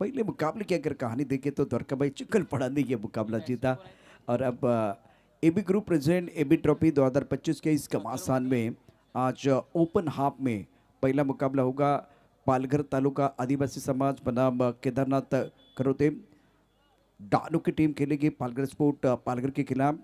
पहले मुकाबले की अगर कहानी देखें तो द्वारका भाई चिकलपड़ा ने ये मुकाबला जीता। और अब AB group present AB trophy 2025 के इस घमासान में आज ओपन हाफ में पहला मुकाबला होगा। पालघर तालुका आदिवासी समाज बनाम केदारनाथ करोते डानू की टीम खेलेगी। पालघर स्पोर्ट पालघर के खिलाफ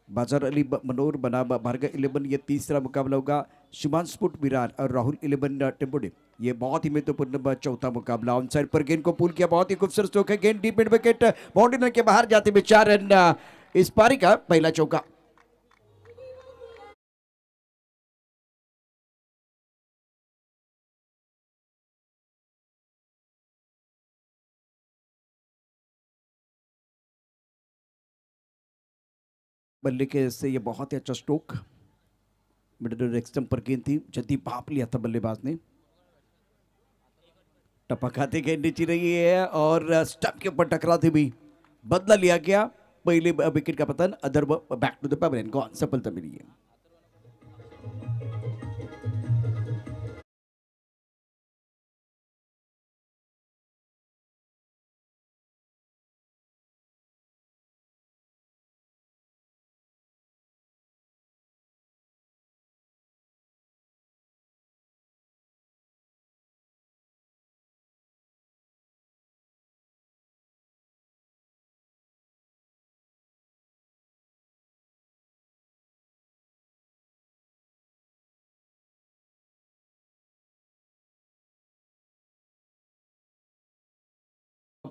बाजार अली मनोर बनाम भार्गव 11 ये तीसरा मुकाबला होगा। शिवान स्पोर्ट विराट और राहुल 11 टेम्पोडे ये बहुत ही महत्वपूर्ण चौथा मुकाबला। ऑन साइड पर गेंद को पुल किया, बहुत ही खूबसूरत स्ट्रोक है। गेंद deep mid wicket boundary line के बाहर जाते हुए 4 रन इस पारी का पहला चौका। बल्ले के से ये बहुत ही अच्छा स्ट्रोक मिडल लेग स्टंप पर गेंद थी, जल्दी भाप लिया था बल्लेबाज ने। टपकाते गेंद नीचे रही है और स्टंप के ऊपर टकराते भी बदला लिया गया। पहले विकेट का पतन, other back to the pavilion gone, सफलता मिली है।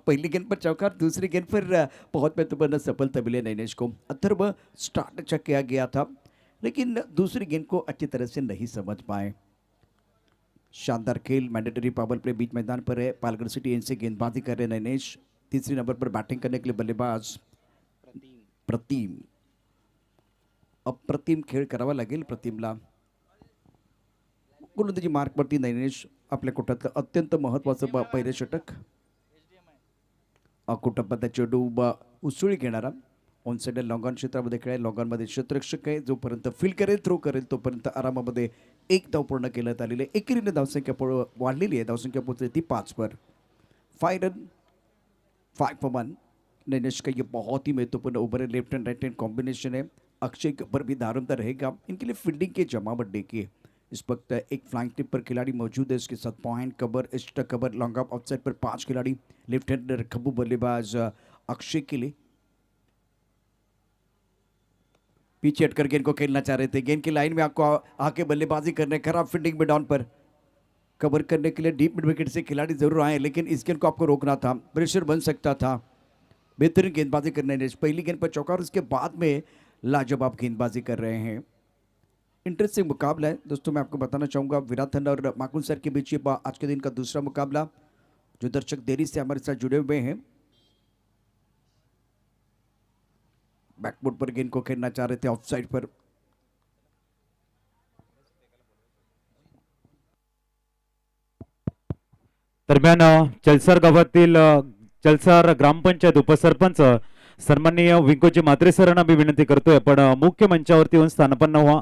पहली गेंद पर चौका, दूसरी गेंद पर बहुत महत्वपूर्ण सफलता मिली नैनेश को। अथर्व स्टार्ट अच्छा किया गया था लेकिन दूसरी गेंद को अच्छी तरह से नहीं समझ पाए। शानदार खेल, मैंडेटरी पावर प्ले बीच मैदान पर है। पालघर सिटी एन से गेंदबाजी कर रहे नैनेश। तीसरी नंबर पर बैटिंग करने के लिए बल्लेबाज प्रतिम। अप्रतिम खेळ करावा लागेल प्रतिमला। गोलंदाजी मार्कवरती नैनेश आपल्या कोट्यातलं अत्यंत महत्त्वाचं पहिलं षटक। कुटुंबाचा चेंडू उसळी घेणारा ऑन साइड लॉंग ऑन क्षेत्रामध्ये खेळाय। लॉंग ऑनमध्ये क्षेत्ररक्षक आहे, जोपर्यंत फील्ड करेल थ्रो करेल तोपर्यंत आरामामध्ये एक धाव पूर्ण केल्यात आलेले। एकेरीने धावसंख्या वाढलेली आहे, धावसंख्या पोहोचली ती 5 पर। 5 रन 5 for 1। नैनेश का ये बहुत ही महत्वपूर्ण ओवर है, left and right hand combination है। अक्षय के ऊपर भी दारोमदार रहेगा, इनके लिए फील्डिंग की जमावट देखिए। इस वक्त एक फ्लाइंग टिप पर खिलाड़ी मौजूद है, इसके साथ point cover, extra cover, long off outside पर 5 खिलाड़ी। लेफ्ट हैंडर खब्बू बल्लेबाज अक्षय के लिए पीछे हटकर गेंद को खेलना चाह रहे थे। गेंद की लाइन में आपको आके बल्लेबाजी करने, खराब फील्डिंग में डाउन पर कवर करने के लिए डीप मिड विकेट से खिलाड़ी जरूर आए, लेकिन इस गेंद को आपको रोकना था, प्रेशर बन सकता था। बेहतरीन गेंदबाजी करने ने पहली गेंद पर चौका और उसके बाद में लाजवाब गेंदबाजी कर रहे हैं। इंटरेस्टिंग मुकाबला है दोस्तों। मैं आपको बताना चाहूंगा विराथन और माकुल सर के बीच ये आज के दिन का दूसरा मुकाबला, जो दर्शक देरी से हमारे साथ जुड़े हुए हैं। बैकबोर्ड पर गेंद को खेलना चाह रहे थे, ऑफ साइड पर। दरम्यान चलसार गावातील चलसार ग्रामपंचायत उपसरपंच सन्माननीय विंकोजी म्हात्रे सरांना मी विनंती करतोय, पण मुख्य मंचावरती येऊन स्थानपन्न व्हा।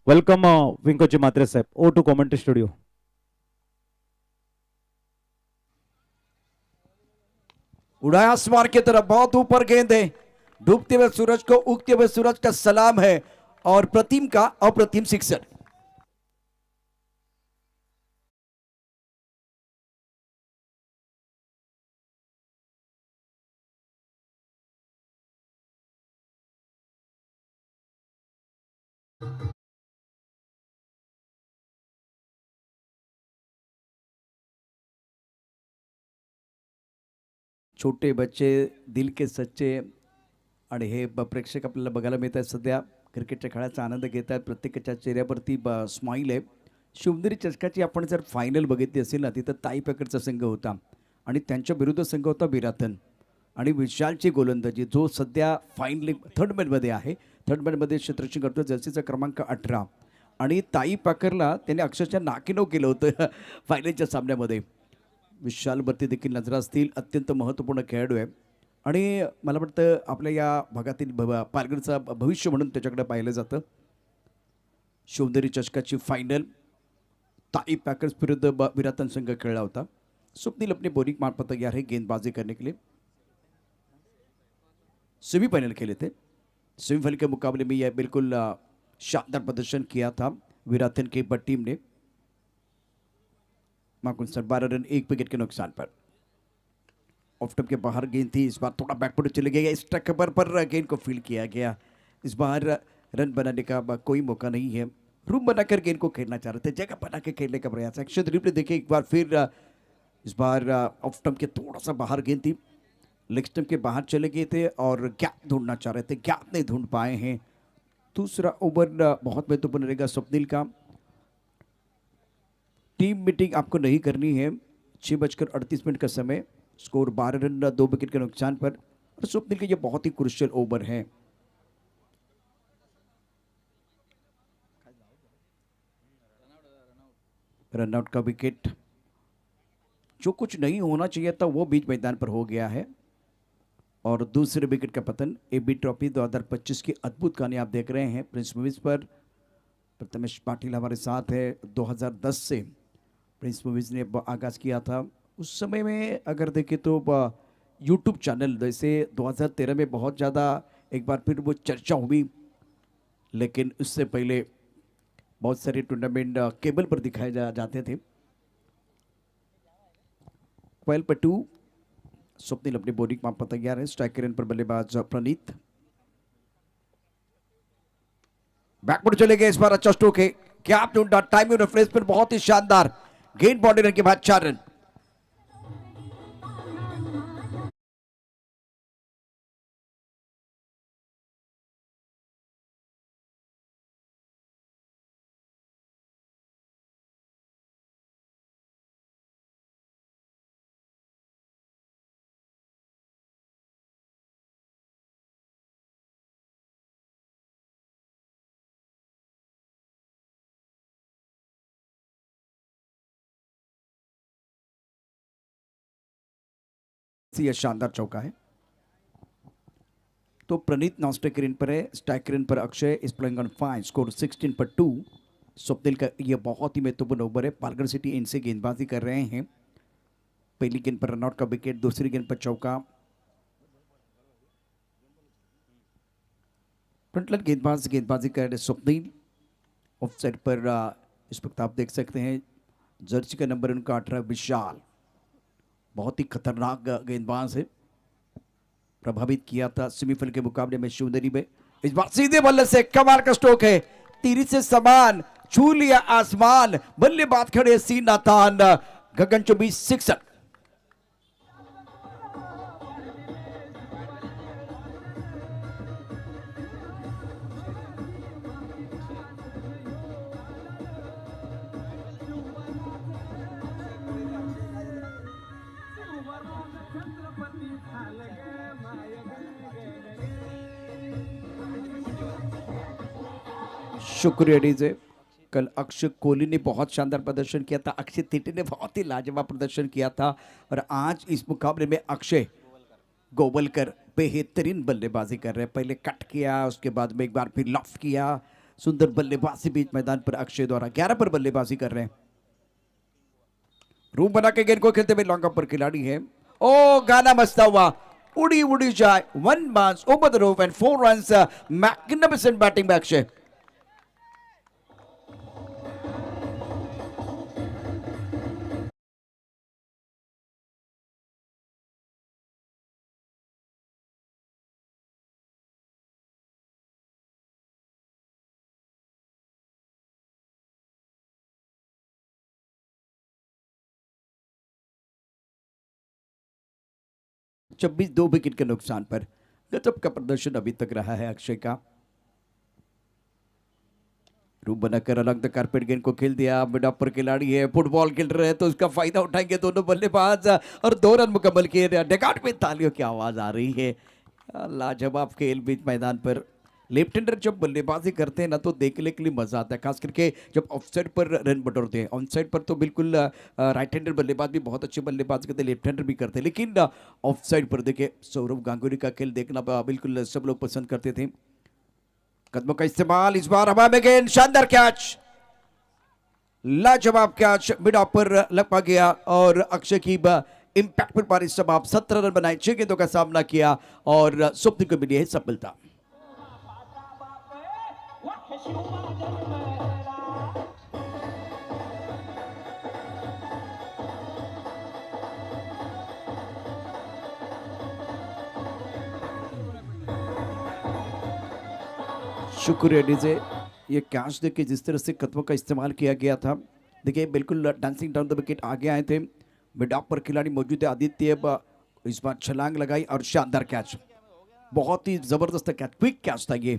Welcome विंकोजी Mhatre Saheb, O to commentary studio. उड़ाया आसमान की तरफ, बहुत ऊपर गेंद है। डूबते हुए सूरज को उगते हुए सूरज का सलाम है और प्रतिम का अप्रतिम सिक्सर। छोटे बच्चे दिल के सच्चे आणि हे प्रेक्षक आपल्याला बघायला मिळत आहेत। सध्या क्रिकेटच्या खेळाचा आनंद घेत आहेत, प्रत्येकाच्या चेहऱ्यावरती स्माईल आहे। शिवनेरी चषकाची आपण जर फायनल बघितली असेल ना, तिथं ताई पॅकेटचा संघ होता आणि त्यांच्या विरुद्ध संघ होता विराथन आणि विशालची गोलंदाजी, जो सध्या फायनल थर्ड मॅनमध्ये आहे। थर्ड मॅनमध्ये क्षेत्ररक्षण करतो, जर्सीचा क्रमांक 18 आणि ताई पाकरला त्याने अक्षरशः नाकीनऊ केलं होतं फायनलच्या सामन्यामध्ये। विशालवरती देखील नजरा असतील, अत्यंत महत्त्वपूर्ण खेळाडू आहे आणि मला वाटतं आपल्या या भागातील पालघरचा भविष्य म्हणून त्याच्याकडे पाहिलं जातं। शिवनेरी चषकाची फायनल ताई पॅकर्स विरुद्ध विराथन संघ खेळला होता। स्वप्निल अपने बॉलिंग मार्ग पर तैयार है गेंदबाजी करने के लिए। सेमीफाइनल खेले थे, सेमीफाइनल के मुकाबले में यह बिल्कुल शानदार प्रदर्शन किया था विराथन की टीम ने। माकुल सर 12 रन 1 विकेट के नुकसान पर। ऑफ स्टंप के बाहर गेंद थी, इस बार थोड़ा बैकफुट चले गया, इस टक्कर पर गेंद को फील्ड किया गया। इस बार रन बनाने का कोई मौका नहीं है, रूम बनाकर गेंद को खेलना चाह रहे थे, जगह बना के खेलने का प्रयास। अक्षय रिप्ले देखिए एक बार फिर, इस बार ऑफ स्टंप के थोड़ा सा बाहर गेंद थी, लेग स्टंप के बाहर चले गए थे और गैप ढूंढना चाह रहे थे, गैप नहीं ढूंढ पाए हैं। दूसरा ओवर बहुत महत्वपूर्ण रहेगा स्वप्निल का। टीम मीटिंग आपको नहीं करनी है। 6:38 का समय, स्कोर 12 रन 2 विकेट के नुकसान पर, और स्वप्निल के ये बहुत ही क्रुशियल ओवर है। रनआउट का विकेट, जो कुछ नहीं होना चाहिए था वो बीच मैदान पर हो गया है, और दूसरे विकेट का पतन। एबी ट्रॉफी 2025 की अद्भुत कहानी आप देख रहे हैं प्रिंस मूवीज पर। प्रथमेश पाटिल हमारे साथ है। 2010 से प्रिंस मूवीज ने आगाज़ किया था। उस समय में अगर देखें तो यूट्यूब चैनल जैसे 2013 में बहुत ज़्यादा एक बार फिर वो चर्चा हुई, लेकिन उससे पहले बहुत सारे टूर्नामेंट केबल पर दिखाए जाते थे। 12/2 स्वप्निल अपने बॉलिंग माप पर तैयार है। स्ट्राइक रन पर बल्लेबाज प्रणीत। बैकवर्ड चले गए, इस बार अच्छा स्ट्रोक है, क्या आप ढूंढा, टाइमिंग रिफ्रेशमेंट बहुत ही शानदार, गेंद बाउंड्री रन के बाद 4 रन। यह शानदार चौका है। तो प्रणीत नॉन स्ट्राइक रन पर है, स्ट्राइक रन पर अक्षय इस प्लेइंग ऑन 5, स्कोर 16/2। स्वप्निल का यह बहुत ही महत्वपूर्ण ओवर है। पालघर सिटी इनसे गेंदबाजी कर रहे हैं। पहली गेंद पर रनआउट का विकेट, दूसरी गेंद पर चौका। फ्रंटलाइन गेंदबाजी कर रहे स्वप्निल। ऑफ साइड पर इस वक्त आप देख सकते हैं जर्सी का नंबर उनका 18 विशाल, बहुत ही खतरनाक गेंदबाज है। प्रभावित किया था सेमीफाइनल के मुकाबले में शिवदरी में। इस बार सीधे बल्ले से कमाल का स्ट्रोक है, तीर से समान छू लिया आसमान, बल्लेबाज खड़े सी नातान, गगनचुंबी सिक्सर। शुक्रिया डीजे। कल अक्षय कोहली ने बहुत शानदार प्रदर्शन किया था, अक्षय तिटी ने बहुत ही लाजवाब प्रदर्शन किया था, और आज इस मुकाबले में अक्षय गोवलकर बेहतरीन बल्लेबाजी कर रहे हैं। पहले कट किया, उसके बाद में एक बार फिर लॉफ्ट किया, सुंदर बल्लेबाजी बीच मैदान पर अक्षय द्वारा। 11 पर बल्लेबाजी कर रहे हैं, रूम बना के गेंद को खेलते हुए लॉन्ग पर खिलाड़ी है। ओ गाना मस्ता हुआ, उड़ी उड़ी जाए, 1 bounce over the rope and 4 runs. Magnificent batting bye Akshay. छब्बीस 2 विकेट के नुकसान पर गजब का प्रदर्शन अभी तक रहा है अक्षय का। रूप बनाकर अलग द कारपेट गेंद को खेल दिया। मिड ऑफ पर खिलाड़ी है, फुटबॉल खेल रहे हैं तो उसका फायदा उठाएंगे दोनों बल्लेबाज, और 2 रन मुकम्मल किए। डेकार्ड में तालियों की आवाज आ रही है। लाजवाब खेल बीच मैदान पर। लेफ्ट हैंडर जब बल्लेबाजी करते हैं ना तो देखने के लिए मजा आता है, खास करके जब ऑफ साइड पर रन बटोरते हैं। ऑन साइड पर तो बिल्कुल राइट हैंडर बल्लेबाज भी बहुत अच्छे बल्लेबाज करते हैं, लेफ्ट हैंडर भी करते हैं, लेकिन ऑफ साइड पर देखिए सौरव गांगुली का खेल देखना बिल्कुल सब लोग पसंद करते थे। कदमों का इस्तेमाल, इस बार हवा में गेंद, शानदार कैच। लाजवाब कैच मिड ऑफ पर लग गया और अक्षय की इंपैक्ट पर पारी समाप्त 17 रन बनाए 6 गेंदों का सामना किया और स्वप्न को मिली है सफलता। शुक्रिया डीजे। ये कैच देखिए जिस तरह से कदमों का इस्तेमाल किया गया था, देखिए बिल्कुल डांसिंग डाउन द विकेट आगे आए थे। मिड ऑफ पर खिलाड़ी मौजूद है आदित्य, इस बार छलांग लगाई और शानदार कैच, बहुत ही जबरदस्त कैच, क्विक कैच था ये।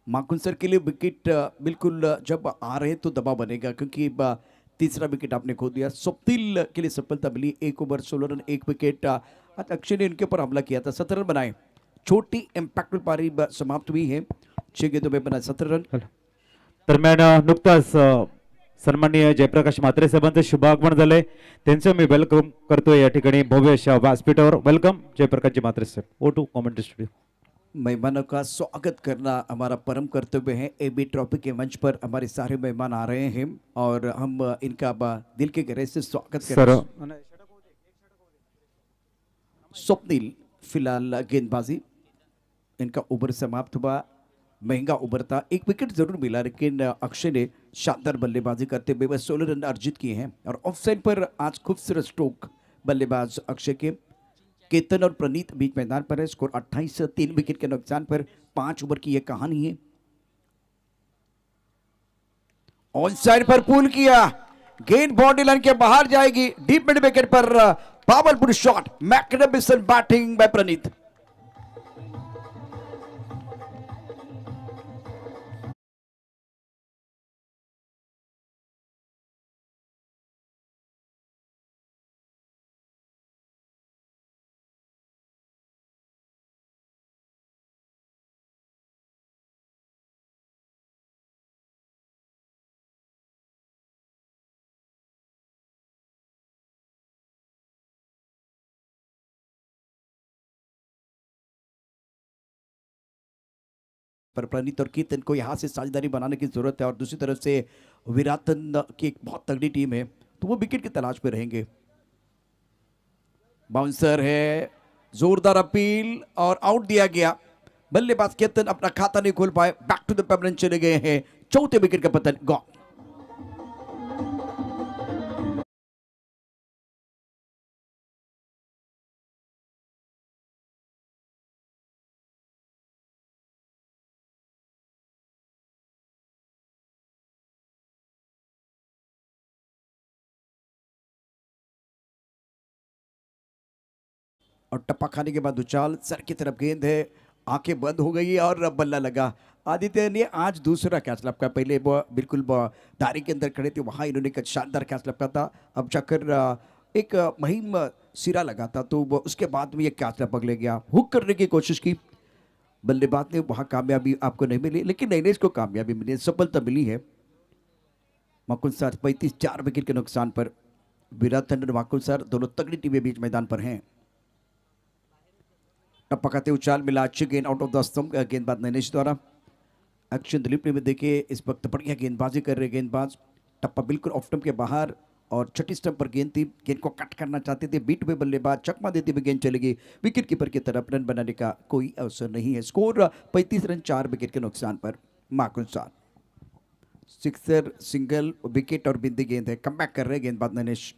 माकुन सर के लिए विकेट बिल्कुल जब आ रहे तो दबाव बनेगा क्योंकि तीसरा विकेट आपने खो दिया। स्वप्निल के लिए सफलता मिली, 1 ओवर 16 रन 1 विकेट। आज अक्षय ने इनके ऊपर हमला किया था, 17 रन बनाए। छोटी इम्पैक्टफुल पारी समाप्त हुई है, 6 गेंदों में बनाए 17 रन। दरम्यान नुकताच सन्माननीय जयप्रकाश म्हात्रे साहेबांचे शुभागमन झाले, त्यांचं मी वेलकम करतोय या ठिकाणी भव्य अशा व्यासपीठावर। वेलकम जयप्रकाश म्हात्रे साहेब, ओ टू कमेंट्री स्टूडियो। मेहमानों का स्वागत करना हमारा परम कर्तव्य है। एबी ट्रॉफी के मंच पर हमारे सारे मेहमान आ रहे हैं और हम इनका दिल के गहरे से स्वागत सर करें। स्वप्निल फिलहाल गेंदबाजी, इनका ओवर समाप्त हुआ, महंगा ओवर था, 1 विकेट जरूर मिला लेकिन अक्षय ने शानदार बल्लेबाजी करते हुए 16 रन अर्जित किए हैं। और ऑफ साइड पर आज खूबसूरत स्ट्रोक बल्लेबाज अक्षय के। केतन और प्रणीत बीच मैदान पर है, स्कोर 28, 3 विकेट के नुकसान पर 5 ओवर की यह कहानी है। ऑन साइड पर पुल किया, गेंद बाउंड्री लाइन के बाहर जाएगी, डीप मिड विकेट पर powerful shot, magnificent batting by Praneet. पर प्रणीत और कीर्तन को यहाँ से साझेदारी बनाने की जरूरत है और दूसरी तरफ से विराटन की एक बहुत तगड़ी टीम है तो वो विकेट की तलाश में रहेंगे। बाउंसर है, जोरदार अपील और आउट दिया गया। बल्लेबाज कीर्तन अपना खाता नहीं खोल पाए, बैक टू द पेमरेंट चले गए हैं, चौथे विकेट का पतन गॉन। और टप्पा खाने के बाद उछाल, सर की तरफ गेंद है, आंखें बंद हो गई और अब बल्ला लगा। आदित्य ने आज दूसरा कैच लपका, पहले वो बिल्कुल धारी के अंदर खड़े थे, वहां इन्होंने एक शानदार कैच लपका था। अब जाकर एक महीम सिरा लगा था तो वो उसके बाद में ये कैच लपक ले गया। हुक करने की कोशिश की, बल्लेबाज ने वहां कामयाबी आपको नहीं मिली लेकिन नैनेश को कामयाबी मिली, सफलता मिली है। माकुल सर 35, 4 विकेट के नुकसान पर। विराट और माकुल सर दोनों तगड़ी टीमें बीच मैदान पर हैं। टप्पा खाते उछाल मिला, अच्छी गेंद आउट ऑफ द स्टंप, गेंदबाज नैनेश द्वारा। अक्षय दिलीप ने भी देखे इस वक्त बढ़िया गेंदबाजी कर रहे गेंदबाज। टप्पा बिल्कुल ऑफ स्टंप के बाहर और छठी स्टंप पर गेंद थी, गेंद को कट करना चाहते थे, बीट हुए बल्लेबाज चकमा देते हुए गेंद चलेगी विकेट कीपर की तरफ, रन बनाने का कोई अवसर नहीं है। स्कोर 35 रन 4 विकेट के नुकसान पर। माकुल सर सिक्सर, सिंगल, विकेट और बिंदी गेंद है, कमबैक कर रहे गेंदबाज नैनेश।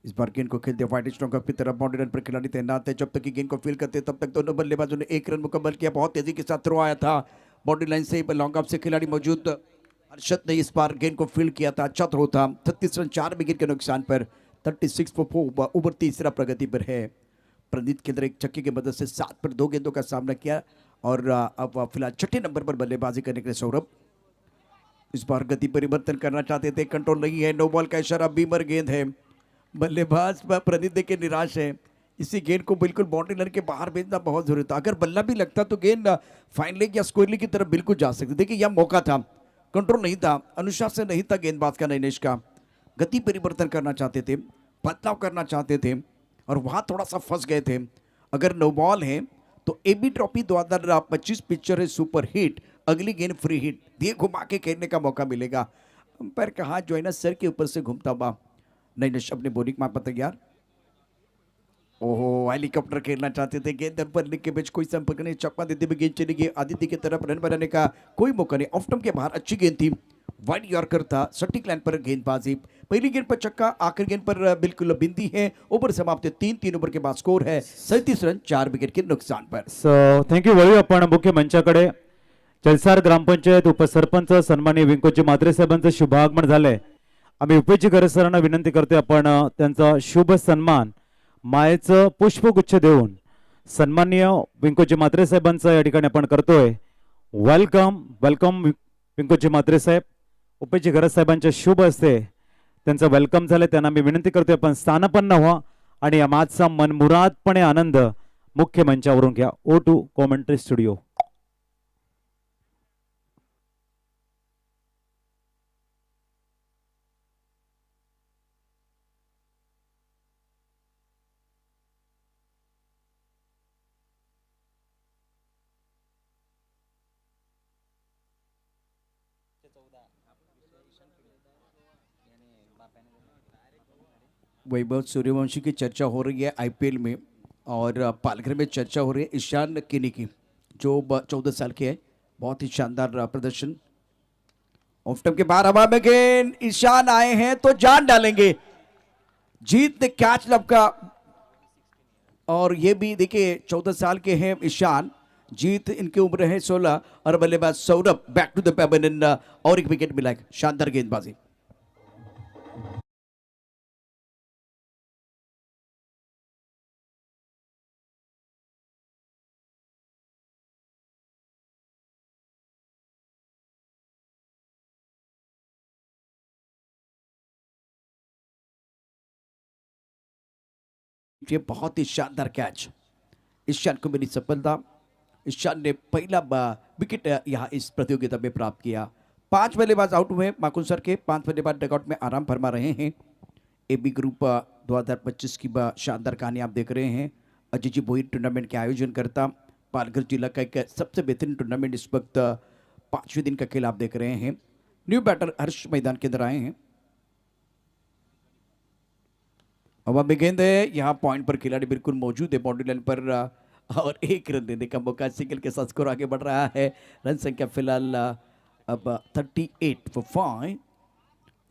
इस बार गेंद को खेलते व्हाइट स्ट्रॉन्ग की तरफ, बाउंड्री रन पर खिलाड़ी तैनात है, जब तक कि गेंद को फील करते तब तक दोनों बल्लेबाजों ने 1 रन मुकम्मल किया। बहुत तेजी के साथ थ्रो आया था बाउंड्री लाइन से, लॉन्ग ऑफ से खिलाड़ी मौजूद अर्शद ने इस बार गेंद को फील्ड किया था, अच्छा थ्रो था। 36 रन 4 विकेट के नुकसान पर, 36 for 4 ओवर तीसरा प्रगति पर है। प्रदीप के अंदर एक छक्के की मदद से 7 पर 2 गेंदों का सामना किया और अब फिलहाल छठे नंबर पर बल्लेबाजी करने के लिए सौरभ। इस बार गति परिवर्तन करना चाहते थे, कंट्रोल नहीं है, नो बॉल का इशारा, बीमर गेंद है। बल्लेबाज प्रदीप देख के निराश है, इसी गेंद को बिल्कुल बाउंड्री लाइन के बाहर भेजना बहुत जरूरी था। अगर बल्ला भी लगता तो गेंद फाइन लेग या स्क्वायर लेग की तरफ बिल्कुल जा सकती। देखिए यह मौका था, कंट्रोल नहीं था, अनुशासन नहीं था गेंदबाज का नैनेश का। गति परिवर्तन करना चाहते थे, बदलाव करना चाहते थे और वहां थोड़ा सा फंस गए थे। अगर नो बॉल है तो एबी ट्रॉफी 2025 पिक्चर है सुपर हिट, अगली गेंद फ्री हिट दिए घुमा के खेलने का मौका मिलेगा। अंपायर का हाथ जो है ना सर के ऊपर से घूमता हुआ। नहीं नहीं, अपने बॉलिंग मार पर तैयार। ओहो, हेलीकॉप्टर खेलना चाहते थे, गेंद पर लिख के बीच कोई संपर्क नहीं, चौका देते हुए गेंद चली गई आदित्य की तरफ, रन बनाने का कोई मौका नहीं, ऑफ स्टंप के बाहर अच्छी गेंद थी, वाइड यॉर्कर था, सटीक लाइन पर गेंदबाजी, पहली गेंद पर छक्का, आखिरी गेंद पर बिल्कुल बिंदी है। ओवर समाप्त 3 ओवर के बाद स्कोर है 37 रन 4 विकेट के नुकसान पर। So thank you. वळूया आपण मुख्य मंचाकडे. जलसार ग्रामपंचायत उपसरपंच सन्माननीय विंकोजी म्हात्रे साहेबांचं शुभ आगमन झालंय. आम्ही उपेची गरज सरांना विनंती करतोय आपण त्यांचा शुभ सन्मान मायेचं पुष्पगुच्छ देऊन सन्माननीय विंकोजी म्हात्रे साहेबांचा या ठिकाणी आपण करतोय. वेलकम वेलकम विंकोजी म्हात्रे साहेब. उपेची गरज साहेबांच्या शुभ हस्ते त्यांचं वेलकम झालंय. त्यांना मी विनंती करतोय आपण स्थानापन्न व्हा आणि या मॅचचा मनमुरादपणे आनंद मुख्य मंचावरून घ्या. Over to commentary studio. Vaibhav Suryavanshi की चर्चा हो रही है आईपीएल में, और पालघर में चर्चा हो रही है ईशान किनी की, जो 14 साल के है, बहुत ही शानदार प्रदर्शन। ऑफ स्टंप के बाहर हवा में गेंद, ईशान आए हैं तो जान डालेंगे, जीत ने कैच लपका, और ये भी देखिए 14 साल के हैं ईशान, जीत इनकी उम्र है 16, और बल्लेबाज Saurabh back to the pavilion, और एक विकेट मिला, शानदार गेंदबाजी। ये बहुत ही शानदार कैच, ईशान को मिली सफलता। ईशान ने पहला विकेट यहाँ इस प्रतियोगिता में प्राप्त किया। 5 बल्लेबाज आउट हुए माकुन सर के, 5 बल्लेबाज डगआउट में आराम फरमा रहे हैं। एबी ग्रुप 2025 की शानदार कहानी आप देख रहे हैं। अजय जी भोई टूर्नामेंट के आयोजन करता, पालघर जिला का एक सबसे बेहतरीन टूर्नामेंट इस वक्त 5वें दिन का खेल आप देख रहे हैं। न्यू बैटर हर्ष मैदान के अंदर आए हैं। हवा में गेंद है, यहाँ पॉइंट पर खिलाड़ी बिल्कुल मौजूद है बाउंड्री लाइन पर, और एक रन देने का मौका, सिंगल के साथ स्कोर आगे बढ़ रहा है। रन संख्या फिलहाल अब 38 फॉर 5।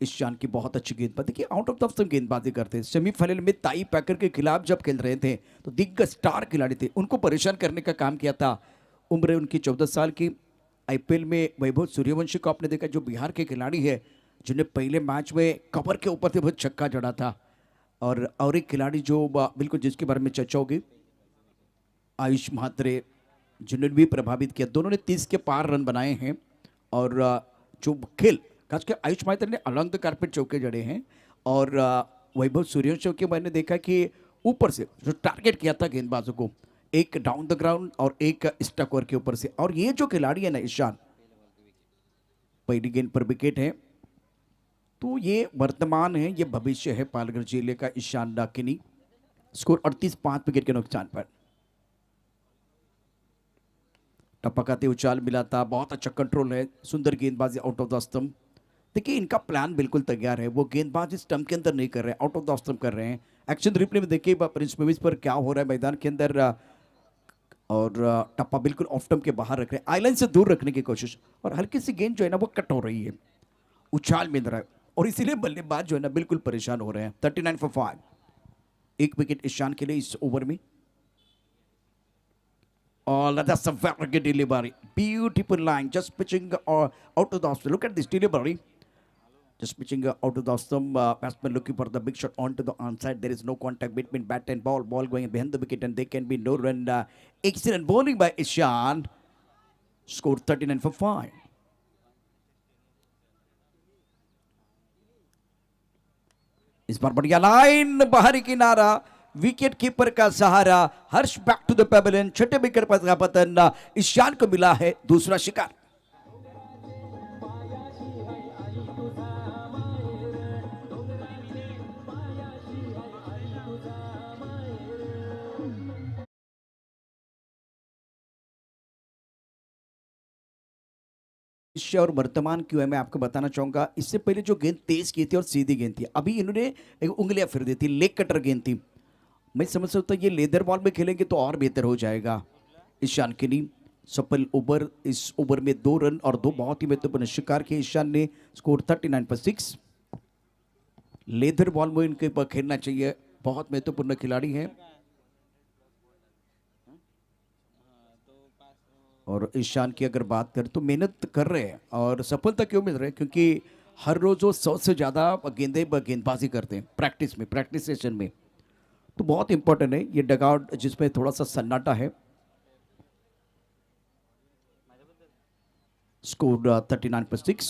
ईशान की बहुत अच्छी गेंदबाजी, देखिए आउट ऑफ द ऑफ गेंदबाजी करते हैं। सेमीफाइनल में ताई पैकर के खिलाफ जब खेल रहे थे तो दिग्गज स्टार खिलाड़ी थे, उनको परेशान करने का काम किया था। उम्र उनकी 14 साल की। आईपीएल में वैभव सूर्यवंशी को आपने देखा, जो बिहार के खिलाड़ी है, जिन्हें पहले मैच में कवर के ऊपर से बहुत छक्का जड़ा था। और एक खिलाड़ी जो बिल्कुल जिसके बारे में चर्चा होगी, आयुष म्हात्रे, जिन्होंने भी प्रभावित किया। दोनों ने 30 के पार रन बनाए हैं, और जो खेल खासकर आयुष म्हात्रे ने अलॉन्ग द कारपेट चौके जड़े हैं, और वैभव सूर्यवंशी के मैंने देखा कि ऊपर से जो टारगेट किया था गेंदबाजों को, एक डाउन द ग्राउंड और एक स्टक ओवर के ऊपर से। और ये जो खिलाड़ी है ना ईशान, पहली गेंद पर विकेट है, तो ये वर्तमान है, ये भविष्य है पालघर जिले का ईशान डाकिनी। स्कोर 38, 5 विकेट के नुकसान पर। टपकाते उछाल मिला था, बहुत अच्छा कंट्रोल है, सुंदर गेंदबाजी आउट ऑफ द स्टंप। देखिए इनका प्लान बिल्कुल तैयार है, वो गेंदबाजी स्टंप के अंदर नहीं कर रहे हैं, आउट ऑफ द स्टंप कर रहे हैं। एक्शन रिप्ले में देखिए प्रिंस मूवीज पर क्या हो रहा है मैदान के अंदर, और टप्पा बिल्कुल ऑफ स्टंप के बाहर रख रहे हैं, आईलाइन से दूर रखने की कोशिश, और हल्की सी गेंद जो है ना वो कट हो रही है, उछाल मिल रहा है, और इसीलिए बल्लेबाज जो है ना बिल्कुल परेशान हो रहे हैं। 39 फॉर 5, एक विकेट ईशान के लिए इस ओवर में। Oh, that's a very good delivery. Beautiful line. Just pitching out to the stump. Look at this delivery. Just pitching out to the stump. Batsman looking for the big shot onto the onside. There is no contact between bat and ball. Ball going behind the wicket, and there can be no run. Excellent bowling by Ishan. Score 39 for 5. इस बार बढ़िया line, बाहरी किनारा, wicket keeper का सहारा, हर्ष back to the pavilion, छठे wicket पर का पतन, ईशान को मिला है दूसरा शिकार। भविष्य और वर्तमान क्यों है मैं आपको बताना चाहूंगा। इससे पहले जो गेंद तेज की थी और सीधी गेंद थी, अभी इन्होंने एक उंगलियां फिर दी थी, लेग कटर गेंद थी। मैं समझ सकता हूँ ये लेदर बॉल में खेलेंगे तो और बेहतर हो जाएगा। ईशान किनी सफल ओवर, इस ओवर में 2 रन और 2 बहुत ही महत्वपूर्ण शिकार किए ईशान ने। स्कोर 39 पर 6। लेदर बॉल में इनके पर खेलना चाहिए, बहुत महत्वपूर्ण खिलाड़ी हैं। और ईशान की अगर बात करें तो मेहनत कर रहे हैं और सफलता क्यों मिल रही है, क्योंकि हर रोज वो 100 से ज़्यादा गेंदबाजी करते हैं प्रैक्टिस सेशन में। तो बहुत इंपॉर्टेंट है ये डगआउट जिसमें थोड़ा सा सन्नाटा है। स्कोर 39 पर 6।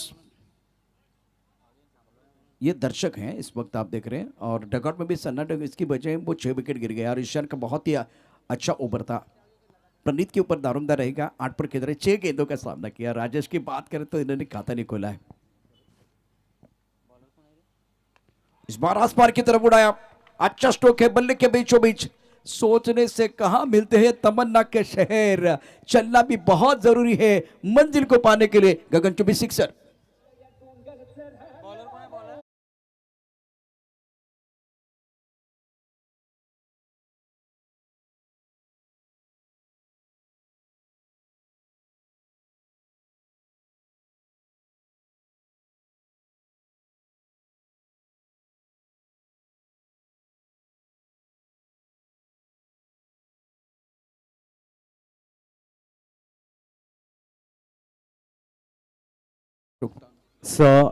ये दर्शक हैं इस वक्त आप देख रहे हैं, और डगआउट में भी सन्नाटा, इसकी वजह वो 6 विकेट गिर गया और ईशान का बहुत ही अच्छा ओवर था। प्रणीत के ऊपर दारोमदार रहेगा। 8 पर खेल रहे, 6 गेंदों का सामना किया। राजेश की बात करें तो इन्होंने खाता नहीं खोला है। इस बार आसपार की तरफ उड़ाया, अच्छा स्ट्रोक है बल्ले के बीचों बीच। सोचने से कहां मिलते हैं तमन्ना के शहर, चलना भी बहुत जरूरी है मंजिल को पाने के लिए। गगनचुंबी सिक्सर।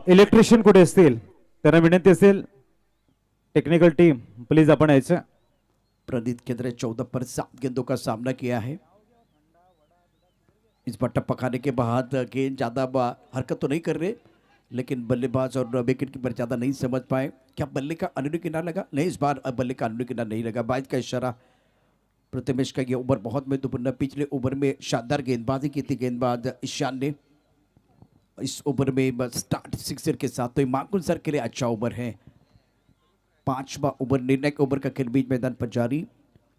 इलेक्ट्रिशियन कुठे असतील त्यांना विनंती असेल, टेक्निकल टीम प्लीज आपण यायचं. प्रणीत केंद्र ने 14 पर 7 गेंदों का सामना किया है। इस बार टप्पा खाने के बाद गेंद ज्यादा हरकत तो नहीं कर रहे, लेकिन बल्लेबाज और विकेट कीपर ज्यादा नहीं समझ पाए। क्या बल्ले का अनुरी किनारा लगा? नहीं, इस बार बल्ले का अनुरी किनारा नहीं लगा। 22 का इशारा। प्रथमेश का ये ओवर बहुत महत्वपूर्ण। पिछले ओवर में शानदार गेंदबाजी की थी गेंदबाज ईशान ने। इस ओवर में स्टार्ट सिक्सर के साथ तो माकुन सर के लिए अच्छा ओवर है। 5वां ओवर निर्णायक ओवर का खेल बीच मैदान पर जारी।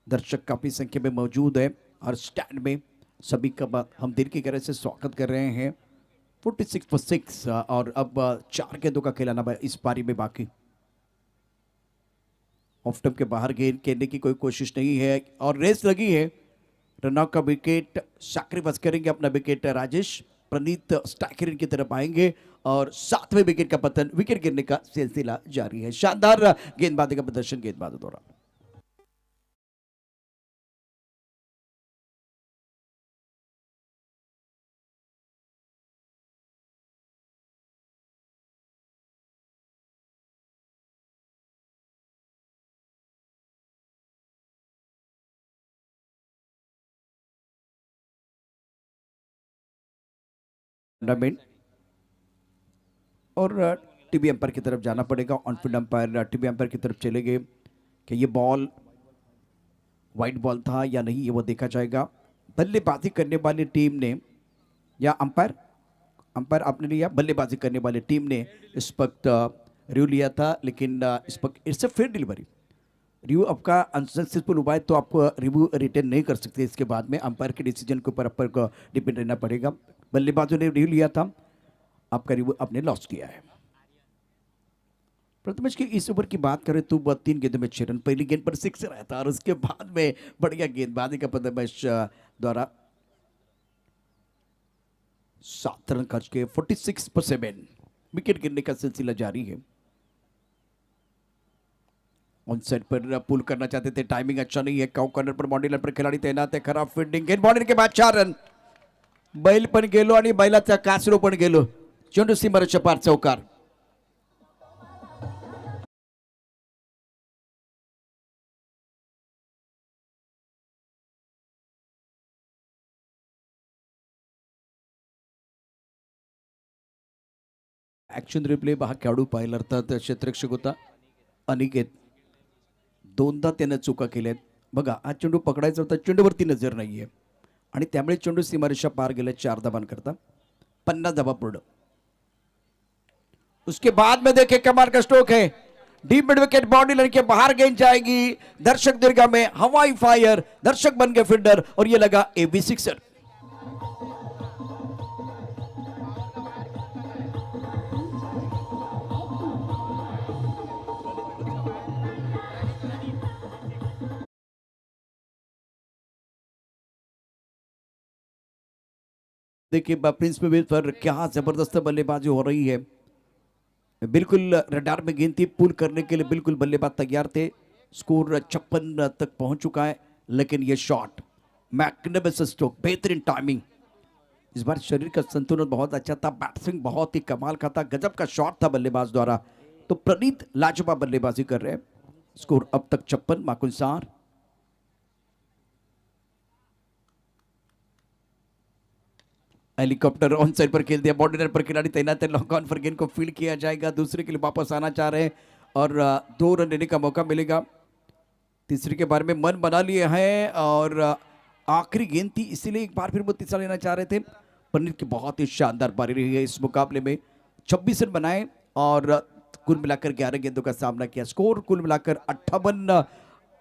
दर्शक काफी संख्या में मौजूद है और स्टैंड में सभी का हम दिल की गहराई से स्वागत कर रहे हैं। 46 पर 6 और अब 4 गेंदों का खेलाना इस पारी में बाकी। ऑफ स्टंप के बाहर गेंद खेलने की कोई कोशिश नहीं है और रेस लगी है। रनआउट का विकेट सैक्रिफाइस करेंगे अपना विकेट राजेश। प्रणीत स्ट्राइकर की तरफ आएंगे और 7वें विकेट का पतन, विकेट गिरने का सिलसिला जारी है। शानदार गेंदबाजी का प्रदर्शन गेंदबाजों द्वारा। टूर्नामेंट और टीवी अंपायर की तरफ जाना पड़ेगा। On field umpire TV umpire की तरफ चलेंगे कि ये बॉल वाइड बॉल था या नहीं, ये वो देखा जाएगा। बल्लेबाजी करने वाली टीम ने या अंपायर अंपायर आपने लिया, बल्लेबाजी करने वाली टीम ने इस वक्त रिव्यू लिया था, लेकिन इस वक्त इट्स फेयर डिलीवरी। रिव्यू आपका अनसक्सेसफुल हुआ है तो आप रिव्यू रिटर्न नहीं कर सकते। इसके बाद में अंपायर के डिसीजन के ऊपर आपको डिपेंड रहना पड़ेगा। बल्लेबाजों ने रिव्यू लिया था, आपका रिव्यू आपने लॉस किया है। प्रथमेश की इस ओवर की बात करें तो वह 3 गेंदों में 6 रन, पहली गेंद पर 6 रहा था और उसके बाद में बढ़िया गेंदबाजी का प्रथमेश द्वारा 7 रन खर्च के 46 पर 7। विकेट गिरने का सिलसिला जारी है। ऑन साइड पर पुल करना चाहते थे, टाइमिंग अच्छा नहीं है। काउ कॉर्नर पर बाउंड्री लाइन पर खिलाडी तैनात है। खराब फील्डिंग, गेंद बाउंड्री के बाद 4 रन। बैल पण गेलो आणि बैलाचा कासरो पण गेलो। चेंडू सीमारेषेच्या पार चौकार। ऍक्शन रिप्ले हा खेळाडू पाहिला तर क्षेत्ररक्षक होता अनिकेत, 2दा त्यानं चुका केल्यात। बघा हा चेंडू पकडायचा होता, चेंडूवरती नजर नाहीये आणि त्यामुळे चेंडू सीमारेषा पार गेला 4 धावां करता। 50 धावा पूर्ण। उसके बाद में देखे कमाल का स्ट्रोक है, deep mid wicket boundary line के बाहर गेंद जाएगी। दर्शक दीर्घा में हवाई फायर, दर्शक बन गए फील्डर और ये लगा एबी सिक्सर। देखिए प्रिंस पे पर क्या जबरदस्त बल्लेबाजी हो रही है। बिल्कुल रडार में गेंद थी, पुल करने के लिए बिल्कुल बल्लेबाज तैयार थे। स्कोर 56 तक पहुंच चुका है, लेकिन ये शॉट मैग्निफिसेंट स्ट्रोक, बेहतरीन टाइमिंग। इस बार शरीर का संतुलन बहुत अच्छा था, बैट्सविंग बहुत ही कमाल का था, गजब का शॉट था बल्लेबाज द्वारा। तो प्रणीत लाजवाब बल्लेबाजी कर रहे हैं। स्कोर अब तक 56 माकुनसार। हेलीकॉप्टर ऑन साइड पर खेल दिया, बॉर्डर पर खिलाड़ी तैनात है, लॉन्ग ऑन पर गेंद को फील्ड किया जाएगा, दूसरे के लिए वापस आना चाह रहे हैं और 2 रन लेने का मौका मिलेगा। तीसरे के बारे में मन बना लिए हैं और आखिरी गेंद थी, इसीलिए एक बार फिर वो तीसरा लेना चाह रहे थे। पनीर की बहुत ही शानदार पारी रही है इस मुकाबले में, 26 रन बनाए और कुल मिलाकर 11 गेंदों का सामना किया। स्कोर कुल मिलाकर 58,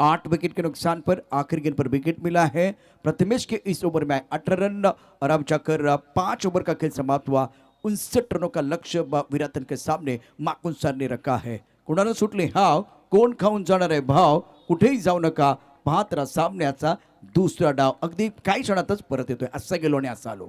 8 विकेट के नुकसान पर आखिरी गेंद पर विकेट मिला है। प्रथमेश के इस ओवर में 18 रन और अब जाकर 5 ओवर का खेल समाप्त हुआ। 59 रनों का लक्ष्य विराटन के सामने माकुन सर ने रखा है। कोणाला सुटले हाव, कोण खाऊन जाणार आहे भाव, कुठेही जाऊ नका, पाहत राहा सामन्याचा दुसरा डाव। अगदी काही क्षणातच परत येतोय, असा गेलो आणि असा आलो।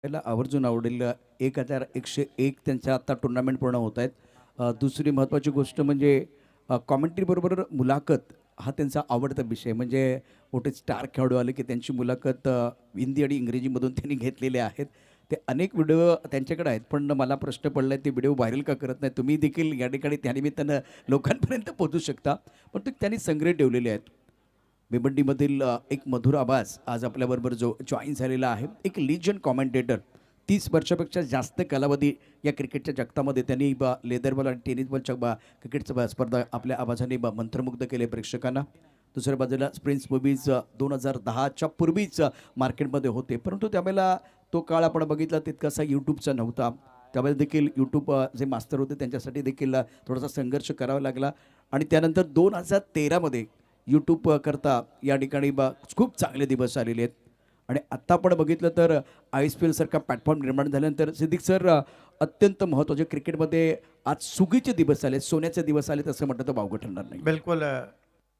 त्याला आवर्जून आवडेल 1101 त्यांच्या आता टुर्नामेंट पूर्ण होत आहेत। दुसरी महत्त्वाची गोष्ट म्हणजे कॉमेंट्रीबरोबर मुलाखत हा त्यांचा आवडता विषय, म्हणजे मोठे स्टार खेळाडू आले की त्यांची मुलाखत हिंदी आणि इंग्रजीमधून त्यांनी घेतलेले आहेत। ते अनेक व्हिडिओ त्यांच्याकडे आहेत, पण मला प्रश्न पडला ते व्हिडिओ व्हायरल का करत नाही? तुम्ही देखील या ठिकाणी त्यानिमित्तानं लोकांपर्यंत पोहोचू शकता, पण ते त्यांनी संग्रह ठेवलेले आहेत। भिवंडीमधील एक मधुर आवाज आज आपल्याबरोबर जो जॉईन झालेला आहे, एक लिजंड कॉमेंटेटर, 30 वर्षापेक्षा जास्त कालावधी या क्रिकेटच्या जगतामध्ये त्यांनी लेदर बॉल आणि टेनिस बॉलच्या क्रिकेटच्या स्पर्धा आपल्या आवाजाने मंत्रमुग्ध केले प्रेक्षकांना। दुसऱ्या बाजूला स्प्रिन्स मूवीज 2010च्या पूर्वीच मार्केटमध्ये होते, परंतु त्यावेळेला तो काळ आपण बघितला तितकासा यूट्यूबचा नव्हता। त्यावेळेला देखील यूट्यूब जे मास्तर होते त्यांच्यासाठी देखील थोडासा संघर्ष करावा लागला आणि त्यानंतर 2013मध्ये यूट्यूब करता या ठिकाणी खूप चांगले दिवस आलेले आहेत। आणि आत्ता आपण बघितलं तर ISPL सारखा प्लॅटफॉर्म निर्माण झाल्यानंतर सिद्दीक सर अत्यंत महत्त्वाचे क्रिकेटमध्ये आज सुगीचे दिवस आले, सोन्याचे दिवस आले, असं म्हटलं तर वावगं ठरणार नाही। बिल्कुल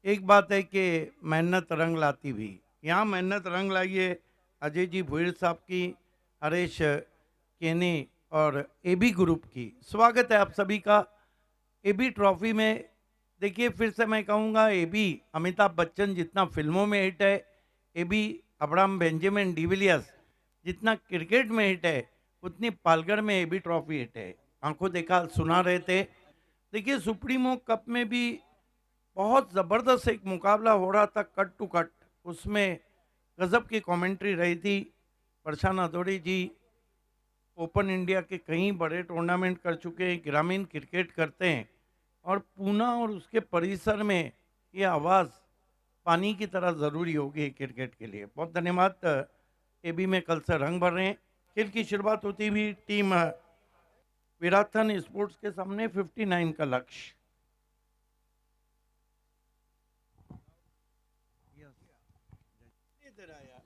एक बात है कि मेहनत रंग लाती भी, यहाँ मेहनत रंग लाई है अजय जी भुईर साहब की, हरेश केनी और AB ग्रुप की। स्वागत है आप सभी का AB ट्रॉफी में। देखिए फिर से मैं कहूँगा, AB अमिताभ बच्चन जितना फिल्मों में हिट है, AB अब्राहम बेंजामिन डिविलियर्स जितना क्रिकेट में हिट है, उतनी पालगढ़ में AB ट्रॉफी हिट है। आंखों देखा सुना रहे थे। देखिए सुप्रीमो कप में भी बहुत ज़बरदस्त एक मुकाबला हो रहा था, कट टू कट, उसमें गज़ब की कमेंट्री रही थी। प्रशांत अदोड़ी जी ओपन इंडिया के कई बड़े टूर्नामेंट कर चुके हैं, ग्रामीण क्रिकेट करते हैं, और पूना और उसके परिसर में ये आवाज़ पानी की तरह ज़रूरी होगी क्रिकेट के लिए। बहुत धन्यवाद। AB में कल से रंग भर रहे हैं। खेल की शुरुआत होती हुई टीम विराथन स्पोर्ट्स के सामने 59 का लक्ष्य।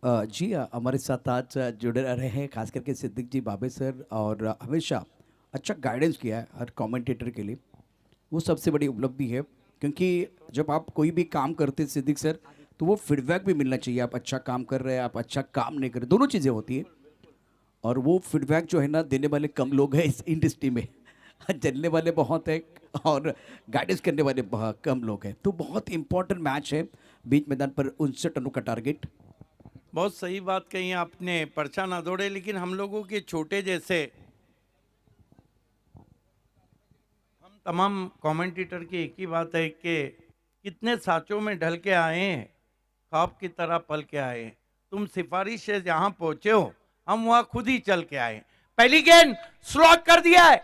जी हमारे साथ आज जुड़े रहे हैं खास करके सिद्दीक जी बाबे सर और हमेशा अच्छा गाइडेंस किया है हर कमेंटेटर के लिए। वो सबसे बड़ी उपलब्धि है क्योंकि जब आप कोई भी काम करते हैं सिद्दीक सर तो वो फीडबैक भी मिलना चाहिए। आप अच्छा काम कर रहे हैं, आप अच्छा काम नहीं कर रहे, दोनों चीज़ें होती है। और वो फीडबैक जो है ना देने वाले कम लोग हैं इस इंडस्ट्री में चलने वाले बहुत हैं और गाइडेंस करने वाले कम लोग हैं। तो बहुत इंपॉर्टेंट मैच है बीच मैदान पर 59 रनों का टारगेट। बहुत सही बात कही आपने, पर्चा ना दौड़े, लेकिन हम लोगों के छोटे जैसे हम तमाम कमेंटेटर की एक ही बात है कि कितने साँचों में ढल के आए हैं, ख्वाब की तरह पल के आए हैं। तुम सिफारिश से जहां पहुंचे हो, हम वहां खुद ही चल के आए। पहली गेंद स्लॉट कर दिया है,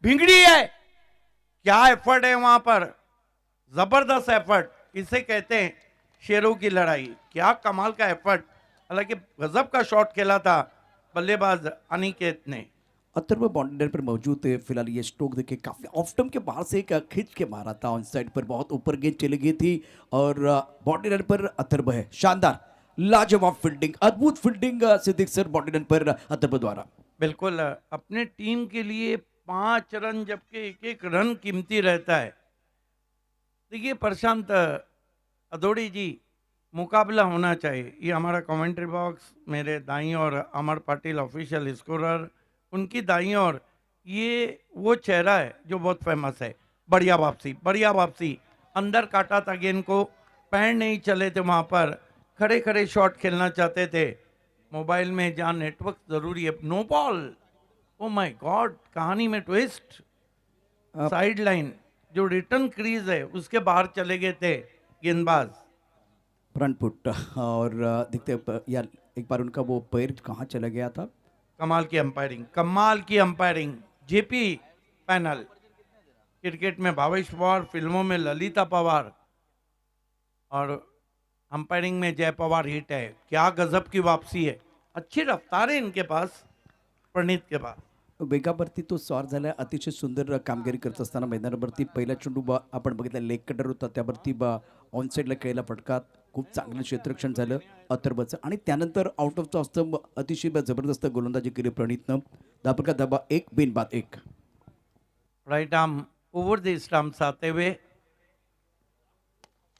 भिंगड़ी है, क्या एफर्ट है वहां पर, जबरदस्त एफर्ट, इसे कहते हैं शेरों की लड़ाई। क्या कमाल का एफर्ट, हालांकि गजब का शॉट खेला था बल्लेबाज अनिकेत ने। अथर्व बाउंड्री पर मौजूद है। फिलहाल ये स्ट्रोक देखिए काफी ऑफ स्टंप के बाहर से एक खींच के मारा था, ऑन साइड पर बहुत ऊपर गेंद चली गई थी और बाउंड्री पर अथर्व है। शानदार लाजवाब फील्डिंग, अद्भुत फील्डिंग सिद्दीक सर बाउंड्री पर अथर्व द्वारा। बिल्कुल, अपने टीम के लिए 5 रन, जबकि एक एक रन कीमती रहता है। देखिए प्रशांत अदोड़ी जी, मुकाबला होना चाहिए। ये हमारा कमेंट्री बॉक्स, मेरे दाईं और अमर पाटिल ऑफिशियल स्कोरर, उनकी दाईं और ये वो चेहरा है जो बहुत फेमस है। बढ़िया वापसी, बढ़िया वापसी, अंदर काटा था गेंद को, पैर नहीं चले थे वहाँ पर, खड़े खड़े शॉट खेलना चाहते थे। मोबाइल में जहाँ नेटवर्क ज़रूरी है, no ball, oh my god, कहानी में ट्विस्ट। साइड लाइन जो रिटर्न क्रीज है उसके बाहर चले गए थे गेंदबाज। फ्रंट फुट और देखते यार एक बार उनका वो पैर कहाँ चला गया था। कमाल की अंपायरिंग, कमाल की अंपायरिंग। जेपी पैनल, क्रिकेट में भावेश पवार, फिल्मों में ललिता पवार और अंपायरिंग में जय पवार हिट है। क्या गजब की वापसी है, अच्छी रफ्तार है इनके पास, प्रणीत के पास। वेगावरती तो स्वार झाला, अतिशय सुंदर कामगिरी करत असताना मैदानावरती पहिला चेंडू आपण बघितला लेग कटर होता, त्यावरती ऑन साईडला खेळला फटका, खूप चांगलं क्षेत्ररक्षण झालं अथर्वचं आणि त्यानंतर आउट ऑफ द स्तंभ अतिशय जबरदस्त गोलंदाजी केली प्रणीतनं। धाबा का धाबा, एक बिनबाद एक। Right arm over the stumps आते हुए,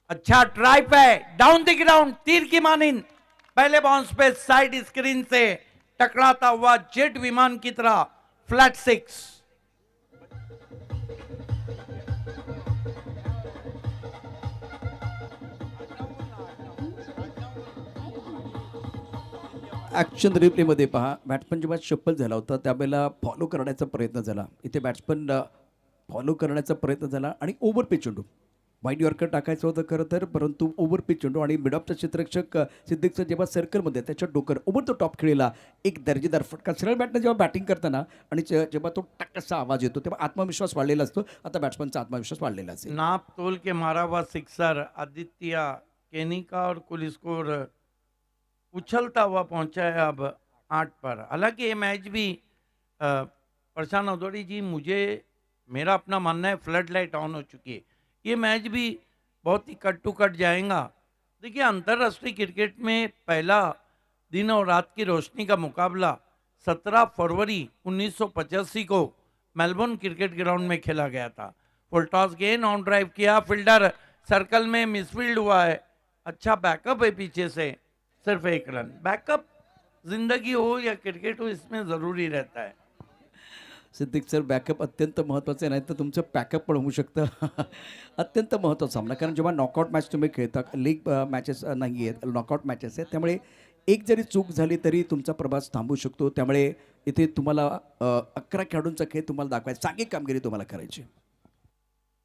अच्छा ड्राइव है डाउन द ग्राउंड, तीर की मानिंद, पहले बाउंस पे साइड स्क्रीन से टकराता हुआ जेट विमान की तरह फ्लैट 6। ॲक्शन रिप्लेमध्ये पहा, बॅट्समन जेव्हा शफल झाला होता त्यावेळेला फॉलो करण्याचा प्रयत्न झाला, इथे बॅट्समन फॉलो करण्याचा प्रयत्न झाला आणि ओव्हर पिच चेंडू, वाईड यॉर्कर टाकायचं होतं खरं तर, परंतु ओव्हर पिच चेंडू आणि मिड ऑफचा क्षेत्ररक्षक सिद्दीकचं जेव्हा सर्कलमध्ये त्याच्या डोकर ओव्हर द टॉप खेळलेला एक दर्जेदार फटका। सरळ बॅटनं जेव्हा बॅटिंग करताना आणि जेव्हा तो टक असा आवाज येतो तेव्हा आत्मविश्वास वाढलेला असतो। आता बॅट्समनचा आत्मविश्वास वाढलेला असेल। नाप तोल के मारा हुआ सिक्सर आदित्य केनी का, और कुल स्कोर उछलता हुआ पहुंचा है अब 8 पर। हालांकि ये मैच भी प्रशांत अदोड़ी जी, मुझे मेरा अपना मानना है फ्लड लाइट ऑन हो चुकी है, ये मैच भी बहुत ही कट टू कट जाएगा। देखिए अंतर्राष्ट्रीय क्रिकेट में पहला दिन और रात की रोशनी का मुकाबला 17 फरवरी 1985 को मेलबोर्न क्रिकेट ग्राउंड में खेला गया था। फुल टॉस गेंद ऑन ड्राइव किया, फील्डर सर्कल में मिसफील्ड हुआ है, अच्छा बैकअप है पीछे से, सिर्फ 1 रन। बैकअप जिंदगी हो या क्रिकेट हो, इसमें ज़रूरी रहता है। सिद्दीक सर, बॅकअप अत्यंत महत्त्वाचं आहे, नाही तर तुमचं पॅकअप पण होऊ शकतं अत्यंत महत्त्वाचा सामना, कारण जेव्हा नॉकआउट मॅच तुम्ही खेळता, लीग मॅचेस नाही आहेत, नॉकआउट मॅचेस आहेत, त्यामुळे एक जरी चूक झाली तरी तुमचा प्रवास थांबू शकतो। त्यामुळे इथे तुम्हाला 11 खेळाडूंचा खेळ तुम्हाला दाखवायचा, चांगली कामगिरी तुम्हाला करायची।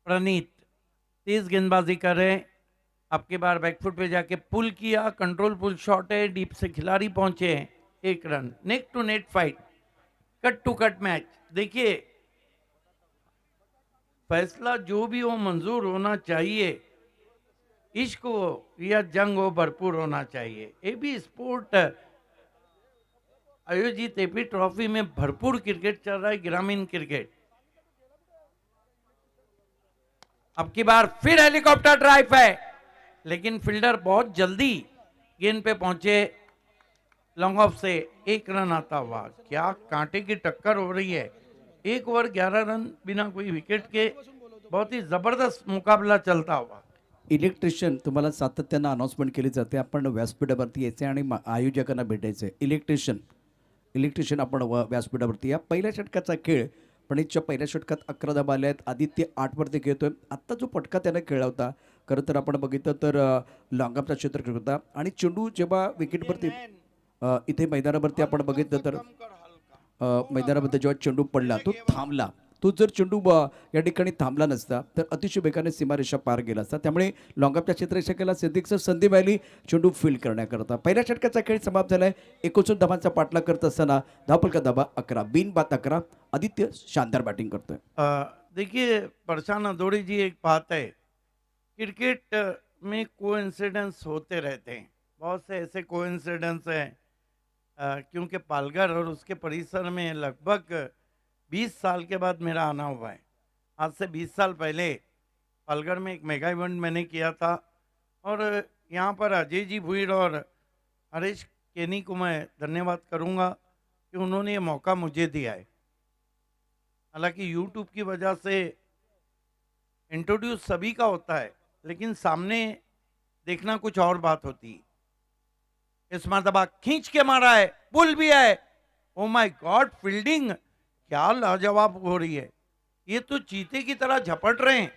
प्रणीत तेज गेंदबाजी कर रहे हैं, आपके बार बैकफुट पे जाके पुल किया, कंट्रोल पुल शॉट है, डीप से खिलाड़ी पहुंचे हैं, 1 run. Neck to neck fight, cut to cut match. देखिए फैसला जो भी हो मंजूर होना चाहिए, इश्क हो या जंग हो भरपूर होना चाहिए। एबी स्पोर्ट आयोजित एपी ट्रॉफी में भरपूर क्रिकेट चल रहा है, ग्रामीण क्रिकेट। अब की बार फिर हेलीकॉप्टर ड्राइव है, लेकिन फील्डर बहुत जल्दी गेंद पे पहुंचे लॉन्ग ऑफ से 1 रन आता हुआ, क्या कांटे की टक्कर हो रही है। 1 ओवर 11 रन बिना कोई विकेट के, बहुत ही जबरदस्त मुकाबला चलता हुआ। इलेक्ट्रिशियन तुम्हाला सातत्यानं अनाउन्समेंट केली जाते, आपण व्यासपीठावरती यायचे आणि आयोजकांना भेटायचे. इलेक्ट्रिशियन आपण व्यासपीठावरती या. पहिल्या षटकाचा खेळ, प्रणितच्या पहिल्या षटकात 11 धावा आल्या आहेत. आदित्य 8वरती खेळतोय. आत्ता जो फटका त्यानं खेळला होता, खरं तर आपण बघितलं तर लॉंगअपचा क्षेत्ररक्षक होता आणि चेंडू जेव्हा विकेटवरती इथे मैदानावरती आपण बघितलं तर मैदानामध्ये जेव्हा चेंडू पडला तो थांबला. तो जर चेंडू या ठिकाणी थांबला नसता तर अतिशय वेगाने सीमारेषा पार गेला असता. त्यामुळे लॉंगअपच्या क्षेत्ररक्षकाला सिद्दीक सर संधी मिळाली चेंडू फील्ड करण्याकरता. पहिल्या षटकाचा खेळ समाप्त झालाय. 29 धावांचा पाठलाग करत असताना धावफलका धावा 11, बिनबाद 11. आदित्य शानदार बॅटिंग करतोय. देखिए परशान अदोड़ी जी, एक बात है, क्रिकेट में कोइंसिडेंस होते रहते हैं, बहुत से ऐसे कोइंसिडेंस हैं, क्योंकि पालघर और उसके परिसर में लगभग 20 साल के बाद मेरा आना हुआ है। आज से 20 साल पहले पालघर में एक मेगा इवेंट मैंने किया था, और यहाँ पर अजय जी भुईर और हरीश केनी को मैं धन्यवाद करूँगा कि उन्होंने ये मौका मुझे दिया है। हालांकि यूट्यूब की वजह से इंट्रोड्यूस सभी का होता है, लेकिन सामने देखना कुछ और बात होती है। इस मरतबा खींच के मारा है, पुल भी है, ओ माय गॉड, फील्डिंग क्या लाजवाब हो रही है। ये तो चीते की तरह झपट रहे हैं।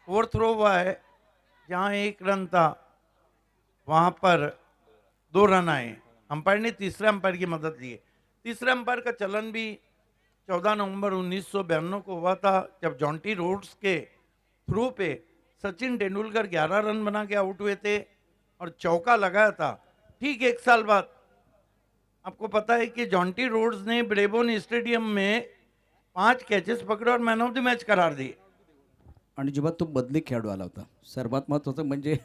ओवर थ्रो हुआ है, जहां 1 रन था वहां पर 2 रन आए। अंपायर ने तीसरे अंपायर की मदद ली है। तीसरे अंपायर का चलन भी 14 नवंबर 1992 को हुआ था, जब जॉन्टी रोड्स के थ्रो पे सचिन तेंदुलकर 11 रन बना के आउट हुए थे और चौका लगाया था। ठीक 1 साल बाद आपको पता है कि जॉन्टी रोड्स ने ब्रेबोन स्टेडियम में 5 कैचेस पकड़े और मैन ऑफ द मैच करार दिए। आणि जेव्हा तो बदली खेळाडू आला होता, सर्वात महत्त्वाचं म्हणजे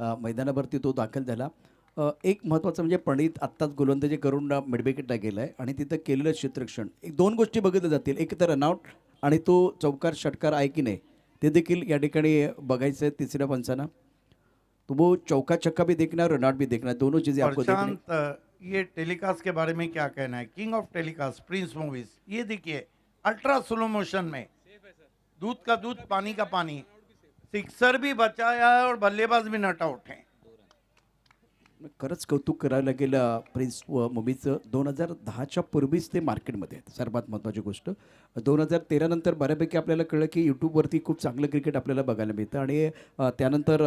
मैदानावरती तो दाखल झाला. एक महत्त्वाचं म्हणजे प्रणित आत्ताच गोलंदाजी करून मिडविकेटला गेला आहे आणि तिथं केलेलं क्षेत्ररक्षण. एक 2 गोष्टी बघितल्या जातील, एक तर रनआउट आणि तो चौकार षटकार आहे की नाही ते देखील या ठिकाणी बघायचं आहे तिसऱ्या पंचांना. तो वो चौका छक्का भी देखना है, रनआउट भी देखना है, दोनों चीज़ें आपको देखनी है. प्रशांत, ये टेलीकास्ट के बारे में क्या कहना है? King of telecast Prince movies, ये देखिए अल्ट्रा स्लो मोशन में, दूध का दूध पानी का पानी, सिक्सर भी बचाया है और बल्लेबाज भी नट आउट हैं। खरंच कौतुक करायला लागेल प्रिन्स मूवीचं. 2010च्या पूर्वीच ते मार्केटमध्ये आहेत. सर्वात महत्त्वाची गोष्ट 2013 नंतर बऱ्यापैकी आपल्याला कळलं की यूट्यूबवरती खूप चांगलं क्रिकेट आपल्याला बघायला मिळतं आणि त्यानंतर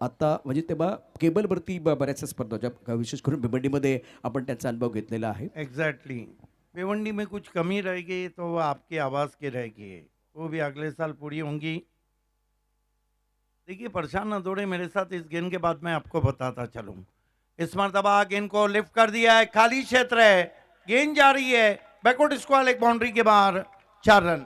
आता म्हणजे तेव्हा केबलवरती बऱ्याचशा स्पर्धा होत्या, विशेष करून भिवंडीमध्ये आपण त्याचा अनुभव घेतलेला आहे. एग्जैक्टली, भिवंडी में कुछ कमी रह गई तो वो आपकी आवाज़ की रह गई है, वो भी अगले साल पूरी होंगी। देखिए परेशान न दौड़े मेरे साथ, इस गेंद के बाद मैं आपको बताता चलूं। इस मरतबा गेंद को लिफ्ट कर दिया है, खाली क्षेत्र है, गेंद जा रही है बैकवर्ड स्क्वायर, एक बाउंड्री के बाहर, 4 run.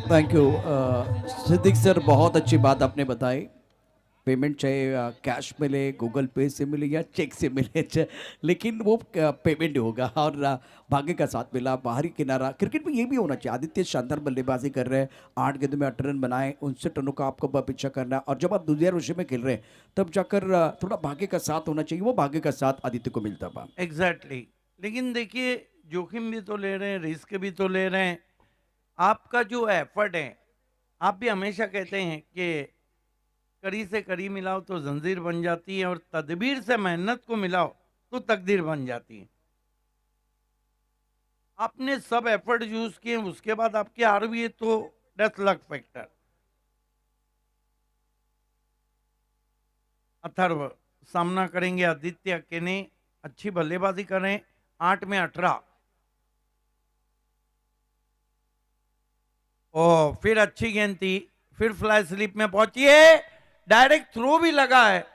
Thank you Siddique sir, बहुत अच्छी बात आपने बताई. पेमेंट चाहे कैश मिले, गूगल पे से मिले या चेक से मिले, लेकिन वो पेमेंट होगा और भाग्य का साथ मिला. बाहरी किनारा क्रिकेट में ये भी होना चाहिए. आदित्य शानदार बल्लेबाजी कर रहे हैं, 8 गेंदों में 8 रन बनाए, 59 रनों का आपको पीछा करना है. और जब आप दूसरे रुशे में खेल रहे हैं तब जाकर थोड़ा भाग्य का साथ होना चाहिए. वो भाग्य का साथ आदित्य को मिलता था. एग्जैक्टली, लेकिन देखिए जोखिम भी तो ले रहे हैं, रिस्क भी तो ले रहे हैं. आपका जो एफर्ट है, आप भी हमेशा कहते हैं कि कड़ी से कड़ी मिलाओ तो जंजीर बन जाती है, और तदबीर से मेहनत को मिलाओ तो तकदीर बन जाती है। आपने सब एफर्ट यूज किए, उसके बाद आपके हार भी है, तो दैट्स लक फैक्टर। अथर्व सामना करेंगे आदित्य केने, अच्छी बल्लेबाजी करें, 8 में 18। ओ फिर अच्छी गेंद थी, फिर फ्लाई स्लिप में पहुंची है, डायरेक्ट थ्रो भी लगा है,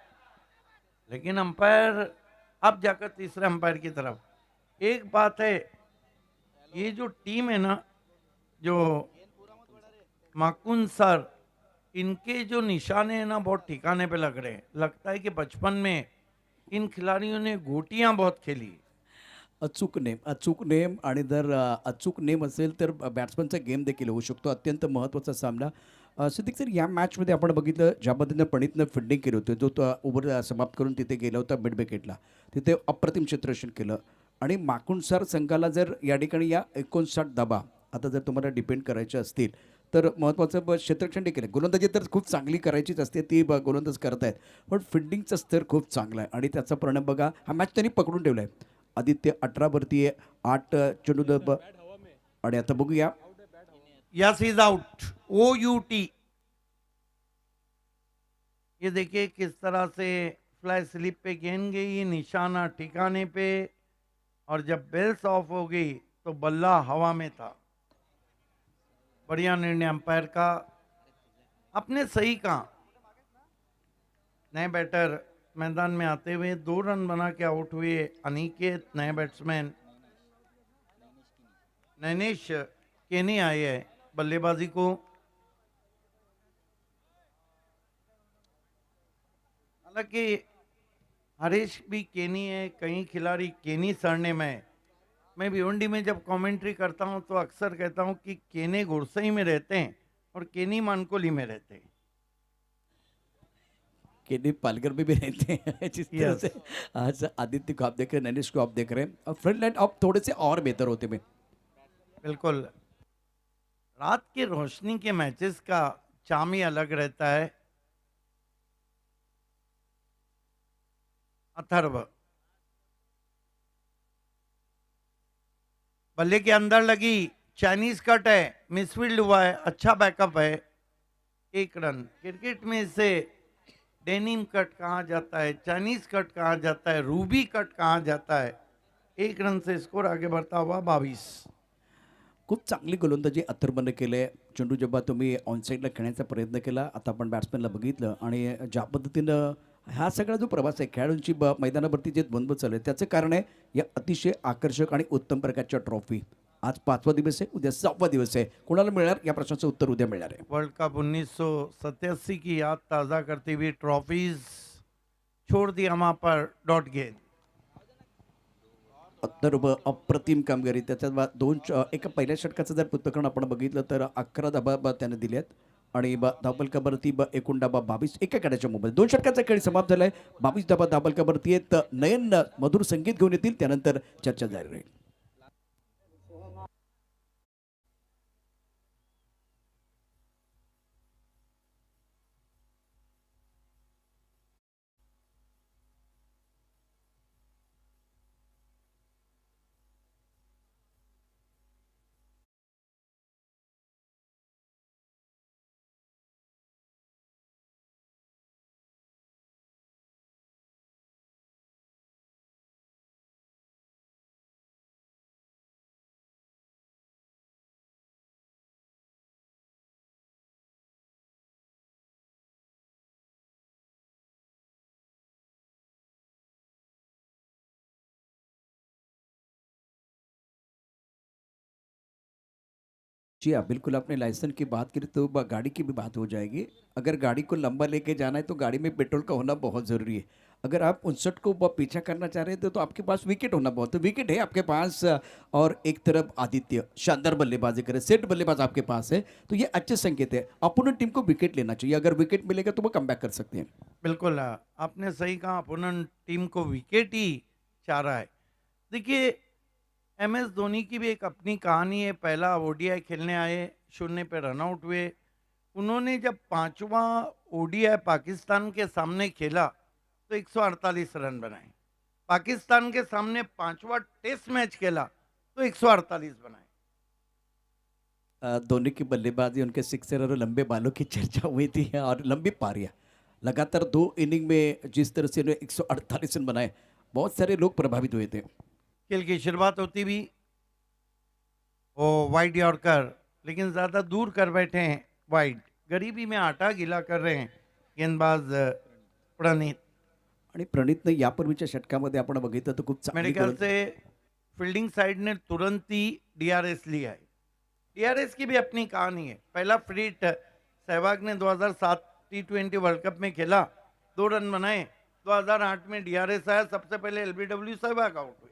लेकिन अंपायर अब जाकर तीसरे अंपायर की तरफ। एक बात है, ये जो टीम है ना, जो माकुन सर, इनके जो निशाने हैं ना बहुत ठिकाने पे लग रहे हैं। लगता है कि बचपन में इन खिलाड़ियों ने गोटियां बहुत खेली। अचूक नेम आणि जर अचूक नेम असेल तर बॅट्समनचा गेम देखील होऊ शकतो. अत्यंत महत्त्वाचा सामना. सिद्दीक सर, या मॅचमध्ये आपण बघितलं ज्या पद्धतीनं प्रणितनं फिल्डिंग केली होती, जो तो ओव्हर समाप्त करून तिथे गेला होता मिड विकेटला, तिथे अप्रतिम क्षेत्ररक्षण केलं आणि माकुणसार संघाला जर या ठिकाणी या 59 धाबा आता जर तुम्हाला डिपेंड करायचे असतील तर महत्त्वाचं क्षेत्ररक्षण देखील आहे. गोलंदाजी तर खूप चांगली करायचीच असते, ती गोलंदाज करत आहेत, पण फिल्डिंगचा स्तर खूप चांगला आहे आणि त्याचा परिणाम बघा, हा मॅच त्यांनी पकडून ठेवला आहे. आदित्य 18 वरती आहे, 8 चेंडू आणि आता बघूया. Yes is out, OUT। ये देखिए किस तरह से फ्लाई स्लिप पे गेंद गई, निशाना ठिकाने पे, और जब बेल्स ऑफ हो गई तो बल्ला हवा में था। बढ़िया निर्णय अंपायर का। आपने सही कहा, नए बैटर मैदान में आते हुए 2 रन बना के आउट हुए अनिकेत, नए बैट्समैन नैनेश केनी आए हैं बल्लेबाजी को। हालांकि हरीश भी केनी है, कई खिलाड़ी केनी सरनेम है। मैं भिवंडी में जब कमेंट्री करता हूं तो अक्सर कहता हूं कि केने गुरसई में रहते हैं और केनी मानकोली में रहते हैं। केडी पालघर में भी रहते हैं जिस तरह Yes. से आज आदित्य को आप देख रहे हैं, नैनिश को आप देख रहे हैं, और फ्रंट लाइन आप थोड़े से और बेहतर होते में. बिल्कुल, रात की रोशनी के मैचेस का चाम ही अलग रहता है। अथर्व बल्ले के अंदर लगी, चाइनीज कट है, मिसफील्ड हुआ है, अच्छा बैकअप है, 1 रन। क्रिकेट में इसे डेनिम कट कहा जाता है, चाइनीज कट कहा जाता है, रूबी कट कहा जाता है। 1 रन से स्कोर आगे बढ़ता हुआ 22। खूप चांगली गोलंदाजी अथर्वनं केले. चेंडू जेव्हा तुम्ही ऑनसाईडला खेळण्याचा प्रयत्न केला, आता आपण बॅट्समॅनला बघितलं आणि ज्या पद्धतीनं हा सगळा जो प्रवास आहे खेळाडूंची मैदानावरती जे द्वंद्व चालू आहे त्याचं कारण आहे या अतिशय आकर्षक आणि उत्तम प्रकारच्या ट्रॉफी. आज 5वा दिवस आहे, उद्या 6वा दिवस आहे. कोणाला मिळणार या प्रश्नाचं उत्तर उद्या मिळणार आहे. वर्ल्ड कप 1987 की याद ताज़ा करती हुई ट्रॉफीज छोड़ दिया वहां पर डॉट गेंद। अथर्व अप्रतिम कामगिरी. त्याच्यात एका पहिल्या षटकाचं जर प्रकरण आपण बघितलं तर 11 धाबा त्याने दिल्यात आणि धाबलकावरती एकूण धाबा 22 एका खेळाच्या मोबाईल. 2 षटकाचा खेळ समाप्त झालाय. 22 धाबा धाबलकावरती आहेत. नयन मधुर संगीत घेऊन येतील, त्यानंतर चर्चा जारी राहील. जी हाँ, बिल्कुल आपने लाइसेंस की बात करी तो गाड़ी की भी बात हो जाएगी. अगर गाड़ी को लंबा लेके जाना है तो गाड़ी में पेट्रोल का होना बहुत ज़रूरी है. अगर आप 59 को पीछा करना चाह रहे थे तो आपके पास विकेट होना बहुत, तो विकेट है आपके पास. और एक तरफ आदित्य शानदार बल्लेबाजी करे, सेट बल्लेबाज आपके पास है, तो ये अच्छे संकेत है. अपोनेंट टीम को विकेट लेना चाहिए. अगर विकेट मिलेगा तो वो कम बैक कर सकते हैं. बिल्कुल आपने सही कहा, अपोनेंट टीम को विकेट ही चाह रहा है। देखिए MS धोनी की भी एक अपनी कहानी है। पहला ODI खेलने आए, 0 पे रन आउट हुए। उन्होंने जब 5वां ओडीआई पाकिस्तान के सामने खेला तो 148 रन बनाए, पाकिस्तान के सामने 5वां टेस्ट मैच खेला तो 148 बनाए। धोनी की बल्लेबाजी, उनके सिक्सर और लंबे बालों की चर्चा हुई थी और लंबी पारियां, लगातार 2 इनिंग में जिस तरह से उन्हें 148 रन बनाए, बहुत सारे लोग प्रभावित हुए थे। खेल की शुरुआत होती भी ओ वाइड यॉर्कर, लेकिन ज़्यादा दूर कर बैठे हैं वाइड, गरीबी में आटा गीला कर रहे हैं गेंदबाज प्रणीत। आणि प्रणीतनं यापूर्वीच्या षटकामध्ये आपण बघितलं तर खूप मेरे चांगली ख्याल गोलंदाजी- से फील्डिंग साइड ने तुरंत ही डीआरएस लिया है। डीआरएस की भी अपनी कहानी है। पहला फ्रीट सहवाग ने 2007 T20 वर्ल्ड कप में खेला, 2 रन बनाए। 2008 में डीआरएस आया, सबसे पहले एलबीडब्ल्यू सहवाग आउट हुए।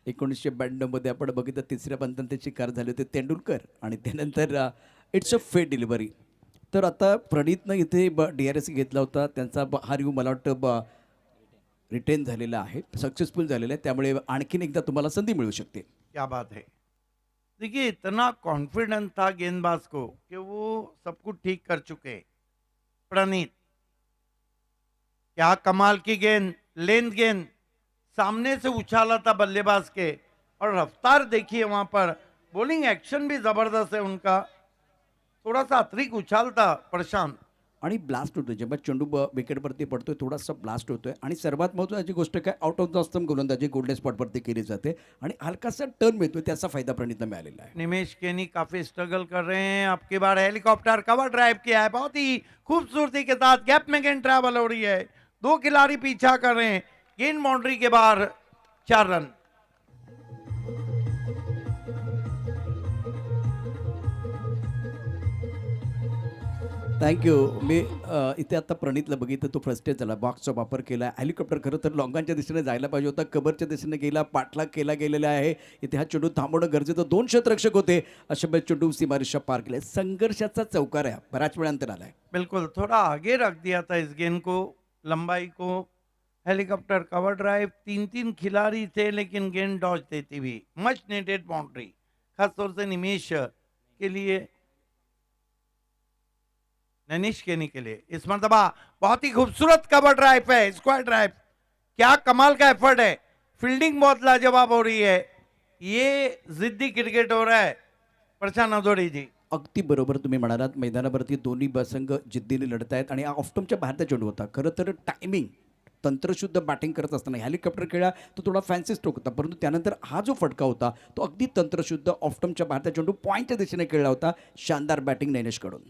1992 मध्ये आपण बघितलं तिसऱ्या पंतात त्याची कार झाली होती तेंडुलकर आणि त्यानंतर इट्स अ फेट डिलिव्हरी. तर आता प्रणीतनं इथे DRS घेतला होता, त्यांचा हा रिव्ह्यू मला वाटतं रिटेन झालेला आहे, सक्सेसफुल झालेला आहे, त्यामुळे आणखीन एकदा तुम्हाला संधी मिळू शकते. क्या बात है। देखिए इतना कॉन्फिडेंस था गेंदबाज को कि वो सब कुछ ठीक कर चुके हैं। प्रणीत, क्या कमाल की गेंद, लेंथ गेंद, सामने से उछाला था बल्लेबाज के, और रफ्तार देखिए वहां पर, बॉलिंग एक्शन भी जबरदस्त है उनका, थोड़ा सा अतिरिक्त उछाल था प्रशांत। आणि ब्लास्ट होतोय जेव्हा चेंडू विकेटवरती पडतोय, थोडासा ब्लास्ट होतोय आणि सर्वात महत्त्वाची गोष्ट काय, आउट ऑफ द स्टंप गोलंदाजी गोल्डन स्पॉटवरती केली जाते आणि हलकासा टर्न मिळतोय, त्याचा फायदा प्रणीतला मिळालेला आहे. निमेश केनी काफी स्ट्रगल कर रहे हैं, अब की बार हेलीकॉप्टर कवर ड्राइव किया है, बहुत ही खूबसूरती के साथ गैप में गेंद ट्रैवल हो रही है, 2 खिलाड़ी पीछा कर रहे हैं, गेंद बाउंड्री के बाहर, 4 रन। थँक्यू. मी इथे आता प्रणीतला बघितलं, तो फ्रस्ट्रेट झाला, बॉक्सचा वापर केला, हेलिकॉप्टर खरं तर लॉंगांच्या दिशेने जायला पाहिजे होता, कबरच्या दिशेने गेला, पाठलाग केला गेलेला आहे. इथे हा चेंडू थांबवणं गरजेचं, 2 क्षेत्ररक्षक होते, अशा वेळेस चेंडू सीमारेषा पार केले. संघर्षाचा चौकार आहे, बऱ्याच वेळांतर आलाय. बिल्कुल, थोड़ा आगे रख दिया था इस गेंद को, लंबाई को। हेलीकॉप्टर कवर ड्राइव, 3-3 खिलाड़ी थे लेकिन गेंद डॉज देती हुई, मच नीडेड बाउंड्री, खासतौर से निमेश के लिए, नैनिश केनी के लिए। इस मरतबा बहुत ही खूबसूरत कवर ड्राइव है, स्क्वायर ड्राइव, क्या कमाल का एफर्ट है, फील्डिंग बहुत लाजवाब हो रही है, ये जिद्दी क्रिकेट हो रहा है प्रशांत अधोरे जी। अगदी बरोबर तुम्ही म्हणालात, मैदानावरती दोन्ही संघ जिद्दीने लढत आहेत आणि ऑफटमच्या बाहेरचा चेंडू होता. खरं तर टायमिंग, तंत्रशुद्ध बॅटिंग करत असताना हेलिकॉप्टर खेळा तो थोडा फॅन्सी स्ट्रोक होता, परंतु त्यानंतर हा जो फटका होता तो अगदी तंत्रशुद्ध ऑफटमच्या बाहेरचा चेंडू पॉईंटच्या दिशेने खेळला होता. शानदार बॅटिंग नैनेशकडून.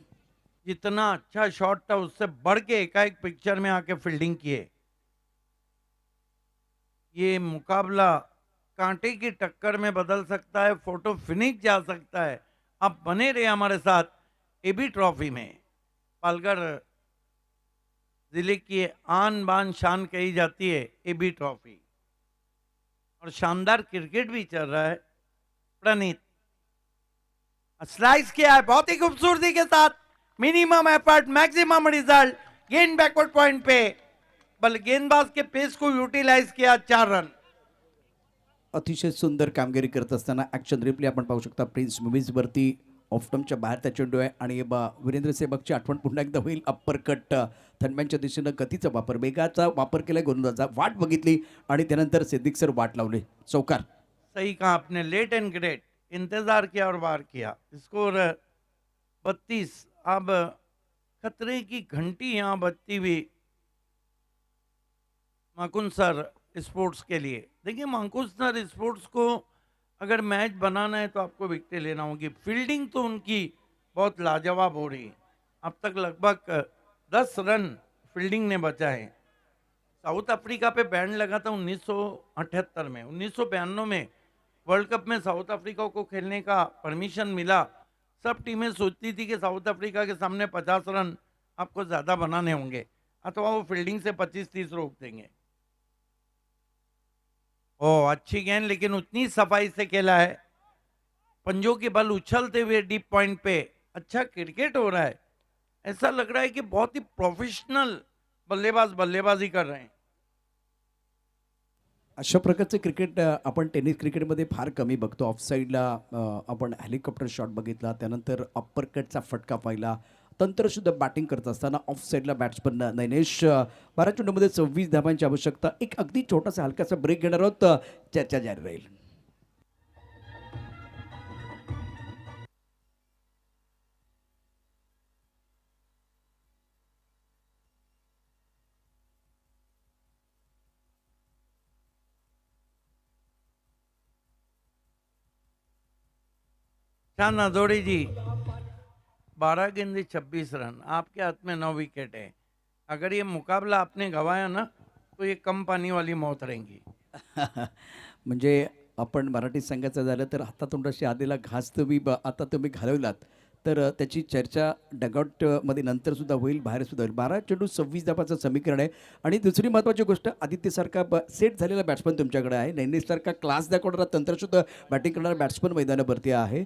जितना अच्छा शॉट था उससे बढ़ के एकाएक पिक्चर में आके फील्डिंग किए। ये मुकाबला कांटे की टक्कर में बदल सकता है, फोटो फिनिश जा सकता है। आप बने रहे हमारे साथ एबी ट्रॉफी में। पालघर जिले की आन बान शान कही जाती है एबी ट्रॉफी, और शानदार क्रिकेट भी चल रहा है। प्रणीत स्लाइस किया है बहुत ही खूबसूरती के साथ, मिनिमम एफर्ट मैक्सिमम रिजल्ट, गेंद बैकवर्ड पॉइंट पे, बल गेंदबाज के पेस को यूटिलाइज किया, 4 रन। अतिशय सुंदर कामगिरी करत असताना ॲक्शन रिप्ले आपण पाहू शकता. प्रिन्स मुव्हीजवरती ऑफटमच्या बाहेरचा चेंडू आहे आणि वीरेंद्र सेहवागची आठवण पुन्हा एकदा होईल. अप्पर कट, थनम्यांच्या दिशेनं गतीचा वापर, वेगाचा वापर केला, गोलंदाजा वाट बघितली आणि त्यानंतर सिद्दीक सर वाट लावले, चौकार. सही कहा आपने, लेट एंड ग्रेट, इंतजार किया और वार किया। स्कोर 32। अब खतरे की घंटी यहाँ बजती हुई माकुन सर स्पोर्ट्स के लिए। देखिए माकुन सर स्पोर्ट्स को अगर मैच बनाना है तो आपको विकेट लेना होगी। फील्डिंग तो उनकी बहुत लाजवाब हो रही है, अब तक लगभग 10 रन फील्डिंग ने बचाए। साउथ अफ्रीका पे बैन लगा था 1978 में, 1992 में वर्ल्ड कप में साउथ अफ्रीका को खेलने का परमिशन मिला। सब टीमें सोचती थी कि साउथ अफ्रीका के सामने 50 रन आपको ज़्यादा बनाने होंगे, अथवा वो फील्डिंग से 25-30 रोक देंगे। ओह अच्छी गेंद, लेकिन उतनी सफाई से खेला है, पंजों के बल उछलते हुए डीप पॉइंट पे। अच्छा क्रिकेट हो रहा है, ऐसा लग रहा है कि बहुत ही प्रोफेशनल बल्लेबाज बल्लेबाजी कर रहे हैं। अशा प्रकारचं क्रिकेट आपण टेनिस क्रिकेटमध्ये फार कमी बघतो. ऑफसाईडला आपण हेलिकॉप्टर शॉट बघितला, त्यानंतर अप्पर कटचा फटका पाहिला, तंत्रशुद्ध बॅटिंग करत असताना ऑफ साईडला बॅट्समन नैनेश 12 चेंडूमध्ये 26 धावांची आवश्यकता. एक अगदी छोटासा हलकासा ब्रेक घेणार आहोत. चर्चा जारी राहील. शाह नजोड़ी जी, 12 गेंदे 26 रन, आपके हाथ में 9 विकेट है. अगर ये मुकाबला आपने गंवाया ना तो ये कम पानी वाली मौत रहेंगी. म्हणजे आपण मराठी संघाचं झालं तर हातातोंडाशी आलेला घास तुम्ही आता तुम्ही घालवलात तर त्याची चर्चा डगआउटमध्ये नंतर सुद्धा होईल, बाहेर सुद्धा होईल. 12 चेंडू 26 धावाचं समीकरण आहे. आणि दुसरी महत्त्वाची गोष्ट, आदित्यसारखा सेट झालेला बॅट्समन तुमच्याकडे आहे. नैनेशसारखा क्लास दाखवणारा तंत्रशुद्ध बॅटिंग करणारा बॅट्समन मैदानावरती आहे.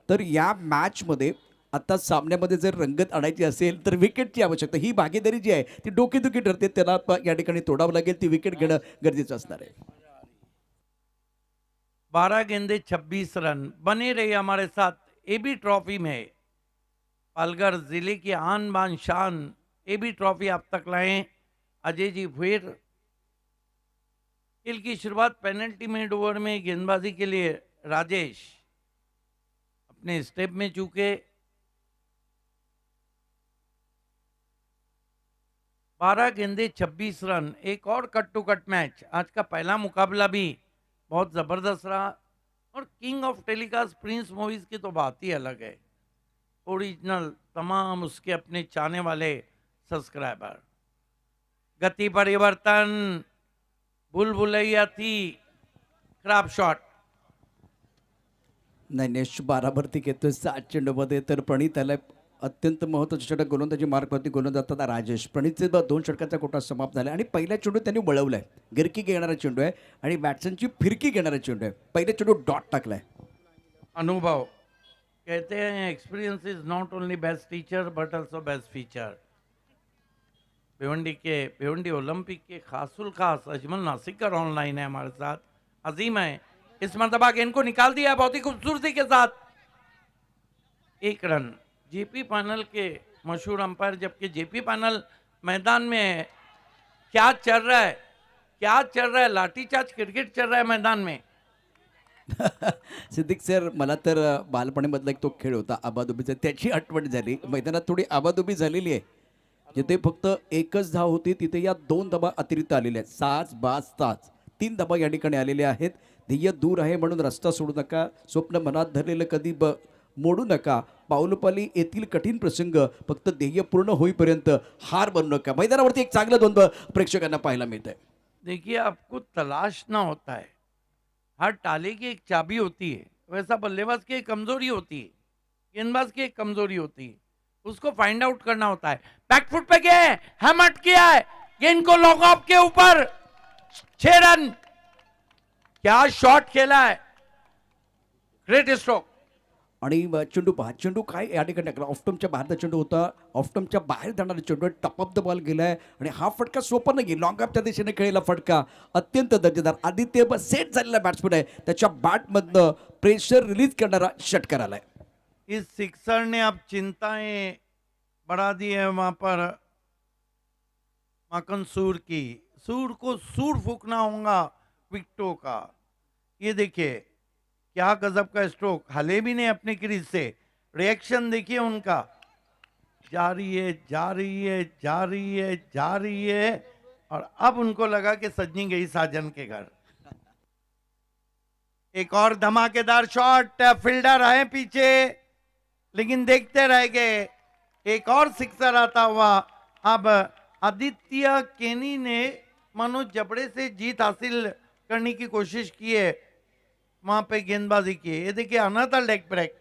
तर या मॅचमध्ये आता सामन्यामध्ये जर रंगत आणायची असेल तर विकेटची आवश्यकता, ही भागीदारी जी आहे ती डोकेदुखी ठरते. त्याला या ठिकाणी तोडावं लागेल, ती विकेट घेणं गरजेचं असणार आहे. 12 गेंदे 26 रन. बने रही हमारे साथ. एबी ट्रॉफी में पालघर जिले की आन बान शान एबी ट्रॉफी आप तक लाएं अजय जी भुईर. खेल की शुरुआत पेनल्टी मिड ओवर में गेंदबाजी के लिए राजेश अपने स्टेप में चूके. 12 गेंदे 26 रन. एक और कट टू कट मैच. आज का पहला मुकाबला भी बहुत ज़बरदस्त रहा. और king of telecast Prince movies की तो बात ही अलग है. ओरिजिनल तमाम उसके अपने चाहने वाले सब्सक्राइबर. गति परिवर्तन, भूलभुलैया थी, खराब शॉट. नैनेश 12 भरती घेतोय 7 चेंडूमध्ये. तर प्रणित त्याला अत्यंत महत्त्वाचे षटक गोलंदाजी मार्कवरती गोलंदाज जातात राजेश. प्रणितचे 2 षटकांचा कोटा समाप्त झाला आणि पहिल्या चेंडू त्यांनी वळवलाय. गिरकी घेणारा चेंडू आहे आणि बॅट्समनची फिरकी घेणारा चेंडू आहे. पहिल्या चेंडू डॉट टाकलाय. अनुभव. कहते हैं experience is not only best teacher but also best feature. Bhiwandi Olympic के खासुल खास अजमल नासिकर ऑनलाइन है हमारे साथ. अजीम है. इस मरतबा गेंद को निकाल दिया बहुत ही खूबसूरती के साथ. 1 रन. जेपी पैनल के मशहूर अंपायर, जबकि जेपी पैनल मैदान में है. क्या चल रहा है, क्या चल रहा है? लाठीचार्ज क्रिकेट चल रहा है मैदान में. सिद्दीक सर, मला तर बालपणीमधला एक तो खेळ होता आबाधुबीचा, त्याची आठवण झाली. मैदानात थोडी आबाधुबी झालेली आहे. जिथे फक्त एकच धाव होती तिथे या 2 धावा अतिरिक्त आलेल्या आहेत. 6 बाज तास 3 धावा या ठिकाणी आलेल्या आहेत. ध्येय दूर आहे म्हणून रस्ता सोडू नका. स्वप्न मनात धरलेलं कधी मोडू नका. पाऊलपाली येथील कठीण प्रसंग, फक्त ध्येय पूर्ण होईपर्यंत हार बनू नका. मैदानावरती एक चांगलं द्वंद्व प्रेक्षकांना पाहायला मिळत आहे. देखिए, आपको तलाशना होता है. हर टाले की एक चाबी होती है, वैसा बल्लेबाज की एक कमजोरी होती है, गेंदबाज की एक कमजोरी होती है. उसको फाइंड आउट करना होता है. बैकफुट पे गए, हैमट किया है, गेंद को लॉन्ग ऑफ के ऊपर. 6 रन. क्या शॉट खेला है, ग्रेट स्ट्रोक. आणि चेंडू पहा, चेंडू काय या ठिकाणी टाकला. ऑफटमच्या बाहेरचा चेंडू होता. ऑफटमच्या बाहेर जाणारा चेंडू, टप ऑफ द बॉल गेलाय आणि हा फटका सोपा नाही. लॉंग ऑफच्या दिशेने खेळलेला फटका अत्यंत दर्जेदार. आदित्य सेट झालेला बॅट्समन आहे, त्याच्या बॅटमधनं प्रेशर रिलीज करणारा षटकार आलाय. इस सिक्सर ने अब चिंताएं बढ़ा दी है वहां पर माकन सूर की. सूर को सूर फूकना होगा विकेटों का. ये देखिए क्या गजब का स्ट्रोक. हले भी नहीं अपने क्रीज से. रिएक्शन देखिए उनका. जा रही है, जा रही है, जा रही है, जा रही है, और अब उनको लगा कि सजनी गई साजन के घर. एक और धमाकेदार शॉट. फील्डर है पीछे लेकिन देखते रह गए. एक और सिक्सर आता हुआ. अब आदित्य केनी ने मनोज जबड़े से जीत हासिल करने की कोशिश की है. वहां पे गेंदबाजी की. ये देखिए अनदर लेग ब्रेक.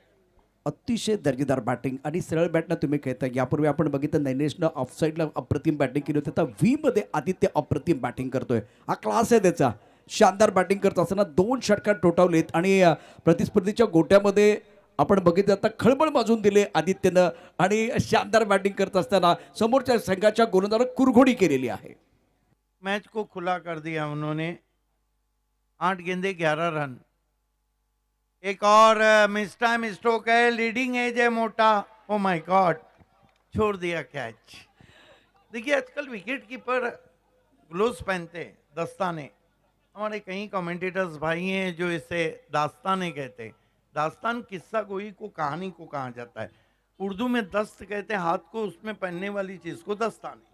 अतिशय दर्जेदार बॅटिंग आणि सरळ बॅटनं तुम्ही खेळता. यापूर्वी आपण बघितलं नैनेशनं ऑफसाईडला अप्रतिम बॅटिंग केली होती. आता व्ही मध्ये आदित्य अप्रतिम बॅटिंग करतोय. हा क्लास आहे त्याचा. शानदार बॅटिंग करत असताना 2 षटकार टोटावलेत आणि प्रतिस्पर्धीच्या गोट्यामध्ये आपण बघितलं आता खळबळ माजून दिले आदित्यनं आणि शानदार बॅटिंग करत असताना समोरच्या संघाच्या गोलंदाजाला कुरघोडी केलेली आहे. मैच को खुला कर दिया उन्होंने. 8 गेंदे 11 रन. एक और मिस टाइम स्ट्रोक है. लीडिंग एज है मोटा. ओ माय गॉड. छोड़ दिया कैच। देखिए आजकल विकेट कीपर ग्लोव्स पहनते हैं, दस्ताने। हमारे कई कमेंटेटर्स भाई हैं जो इसे दास्ताने कहते हैं। दास्तान किस्सा गोई को, कहानी को कहा जाता है। उर्दू में दस्त कहते हैं हाथ को, उसमें पहनने वाली चीज को दस्ताने।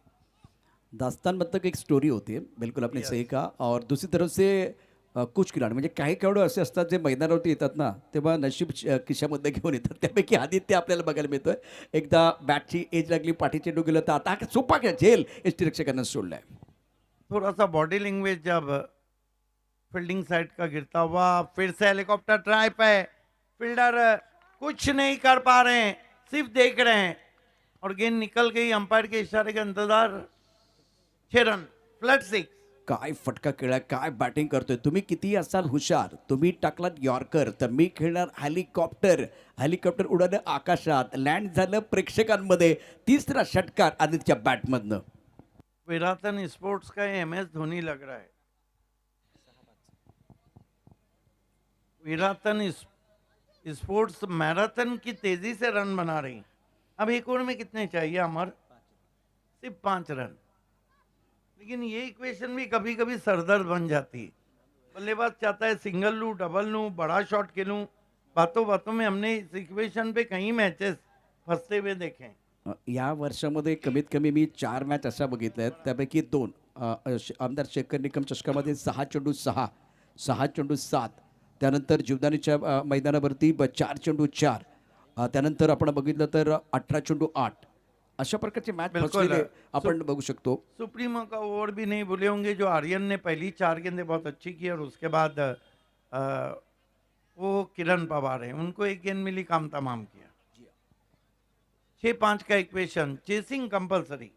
दास्तान मतलब एक स्टोरी होती है, बिलकुल आपने सही कहा. और दुसरी तरफ से कुछ खिलाडी म्हणजे काही खेळाडू असे असतात जे मैदानावरती येतात ना तेव्हा नशीब खिशामध्ये घेऊन येतात. त्यापैकी आदित्य आपल्याला बघायला मिळतोय. एकदा बॅटची एज लागली, पाठीचे डोके गेलं तर आता हा सोपा खेळ झेल यष्टीरक्षकांना सोडलाय. थोड़ा सा बॉडी लैंग्वेज जब फील्डिंग साइड का गिरता हुआ, फिर से हेलीकॉप्टर ट्राई पे, फील्डर कुछ नहीं कर पा रहे हैं, सिर्फ देख रहे हैं और गेंद निकल गई. अंपायर के इशारे के इंतजार. 6 रन, फ्लैट 6. काय फटका केलाय, काय बॅटिंग करतोय. तुम्ही किती असाल हुशार, तुम्ही टाकलात यॉर्कर तर मी खेळणार हेलिकॉप्टर. हेलिकॉप्टर उडालं आकाशात, लँड झालं प्रेक्षकांमध्ये. तिसरा षटकार आदित्यच्या बॅटमधनं. विराटन स्पोर्ट्स का MS धोनी लग रहा है. विराटन स्पोर्ट्स मैराथन की तेजी से रन बना रही. अब एक ओवर में कितने चाहिए अमर? सिर्फ 5 रन. लेकिन ये इक्वेशन भी कभी कभी सरदर्द बन जाती है. बल्लेबाज चाहता है सिंगल लूं, डबल लूं, बड़ा शॉट खेलूं. बातों बातों में हमने इस इक्वेशन पे कई मैचेस फंसते हुए देखे हैं. या वर्षामध्ये कमीत कमी मी 4 मॅच अशा बघितल्या आहेत. त्यापैकी 2 आमदार शेखर निकम चषकामध्ये 6 चेंडू 6, 6 चेंडू 7. त्यानंतर जीवदानीच्या मैदानावरती 4 चेंडू 4. त्यानंतर आपण बघितलं तर 18 चेंडू 8. अशा प्रकारचे मॅच बिल्कुल. फसलेले आपण बघू शकतो. सुप्रीमो का ओवर भी नहीं भूले होंगे जो आर्यन ने पहली 4 गेंदें बहुत अच्छी की और उसके बाद वो किरण पवार है, उनको 1 गेंद मिली, काम तमाम किया. 6-5 का इक्वेशन, चेसिंग कंपल्सरी.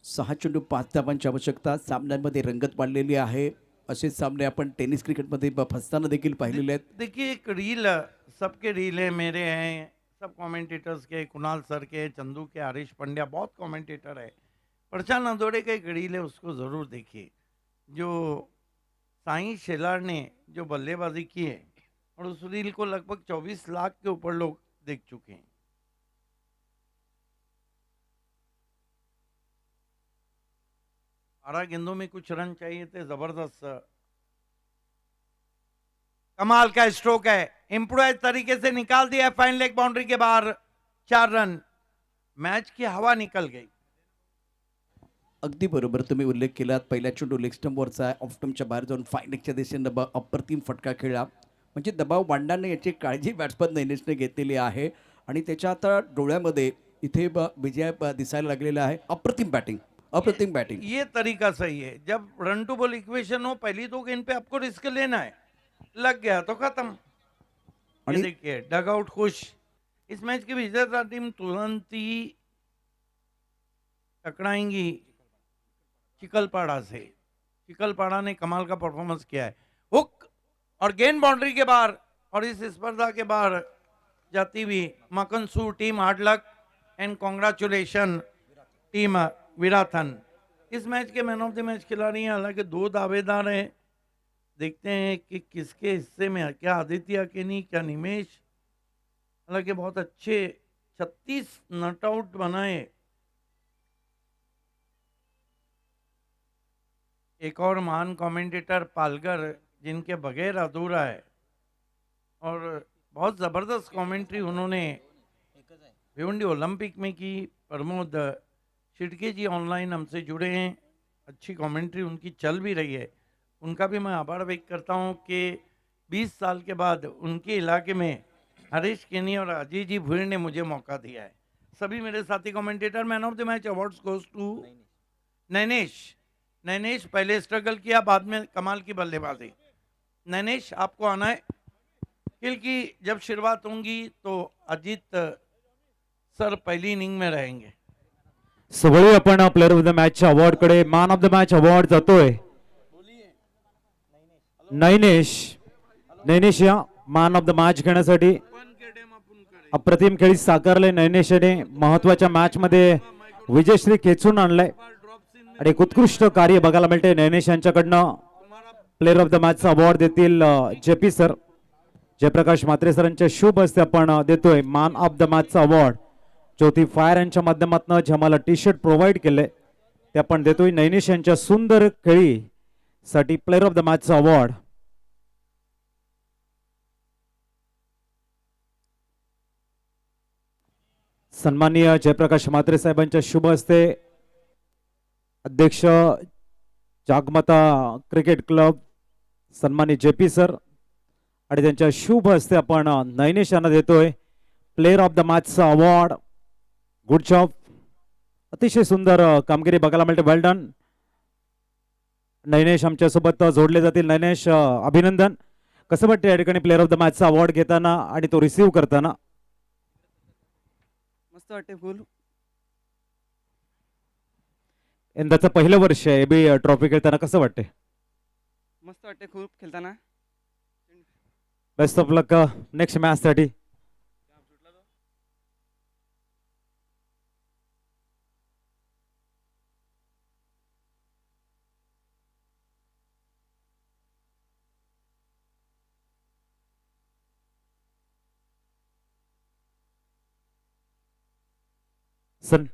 6 चेंडू 5 धावांची आवश्यकता. सामन्यांमध्ये रंगत वाढलेली आहे. असे सामने आपण टेनिस क्रिकेटमध्ये फसताना देखील पाहिलेले आहेत. देखिए एक रील, सबके रील है, मेरे हैं, सब कमेंटेटर्स के, कुणाल सर के, चंदू के, हरीश पंड्या, बहुत कमेंटेटर है. प्रशांत नंदोड़े का एक रील है, उसको ज़रूर देखिए. जो साई शेलार ने जो बल्लेबाजी की है और उस रील को लगभग 24 लाख के ऊपर लोग देख चुके हैं. बारह गेंदों में कुछ रन चाहिए थे. जबरदस्त कमाल का स्ट्रोक है, इम्प्रोवाइज तरीके से निकाल दिया है फाइन लेग बाउंड्री के बाहर. 4 रन. मैच की हवा निकल गई. अगदी बरोबर तुम्ही उल्लेख केलात. पहिल्या चेंडू लेग स्टंपवरचा ऑफ स्टंपच्या बाहेर जाऊन फाईन लेगच्या दिशेनं अप्रतिम फटका खेळला. म्हणजे दबाव वाढणार नाही याची काळजी बॅट्समन नैनेशने घेतलेली आहे आणि त्याच्या आता डोळ्यामध्ये इथे विजय दिसायला लागलेला आहे. अप्रतिम बॅटिंग, अप्रतिम बॅटिंग. ये तरीका सही है. जब रन टू बॉल इक्वेशन हो, पहली 2 गेंद पे आपको रिस्क लेना है, लग गया तो खत्म. ये देखिए डग आउट खुश. इस मैच की विजेता टीम तुरंत ही टकराएंगी चिकलपाड़ा से. चिकलपाड़ा ने कमाल का परफॉर्मेंस किया है. हुक और गेंद बाउंड्री के बाहर. और इस स्पर्धा के बाहर जाती हुई Makansur team, hard luck and congratulation team Virathan. इस मैच के मैन ऑफ द मैच खिलाड़ी हैं. हालांकि 2 दावेदार हैं. देखते हैं कि किसके हिस्से में, क्या आदित्य केनी, क्या निमेश. हालांकि बहुत अच्छे 36 नट आउट बनाए. एक और महान कमेंटेटर पालगर, जिनके बगैर अधूरा है, और बहुत ज़बरदस्त कमेंट्री उन्होंने भिवंडी ओलंपिक में की. प्रमोद शिड़के जी ऑनलाइन हमसे जुड़े हैं. अच्छी कमेंट्री उनकी चल भी रही है. उनका भी मैं आभार व्यक्त करता हूं कि 20 साल के बाद उनके इलाके में हरीश केनी और अजय जी भुईर ने मुझे मौका दिया है. सभी मेरे साथी commentator. Man of the match awards goes to Nainesh. Nainesh पहले स्ट्रगल किया, बाद में कमाल की बल्लेबाजी. नैनेश आपको आना है. खेल की जब शुरुआत होंगी तो अजीत सर पहली इनिंग में रहेंगे. सगळे आपण player of the match award कडे. Man of the match award जातोय नैनेश. नैनेश या मॅन ऑफ द मॅच घेण्यासाठी अप्रतिम खेळी साकारले. नैनेशने महत्वाच्या मॅच मध्ये विजयश्री खेचून आणलाय आणि एक उत्कृष्ट कार्य बघायला मिळते. नैनेश यांच्याकडनं player of the match award देतील JP सर. जयप्रकाश म्हात्रे सरांच्या शुभ हस्ते आपण देतोय man of the match award. Jyoti Fire यांच्या माध्यमातून जे आम्हाला टी शर्ट प्रोव्हाइड केले ते आपण देतोय नैनिश यांच्या सुंदर खेळीसाठी प्लेअर ऑफ द मॅचचा अवॉर्ड. सन्माननीय जयप्रकाश म्हात्रे साहेबांच्या शुभ हस्ते अध्यक्ष जागमाता क्रिकेट क्लब सन्मानित JP सर आणि त्यांच्या शुभ हस्ते आपण नैनिश यांना देतोय प्लेअर ऑफ द मॅचचा अवॉर्ड. गुड जॉब, अतिशय सुंदर कामगिरी बघायला मिळते. Well done. नैनेश आमच्यासोबत जोडले जातील. नैनेश अभिनंदन. कसं वाटतं या ठिकाणी प्लेअर ऑफ द मॅचचा अवॉर्ड घेताना आणि तो रिसीव्ह करताना? मस्त वाटते फुल. यंदाचं पहिलं वर्ष आहे AB ट्रॉफी खेळताना, कसं वाटते? मस्त वाटते खूप खेळताना. Best of luck next match साठी. सन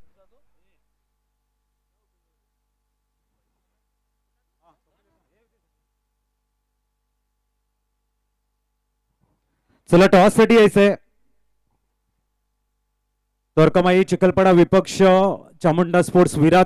चला टॉस साठी यायचंय. द्वारकामाई चिखलपाडा विपक्ष चामुंडा स्पोर्ट्स विराट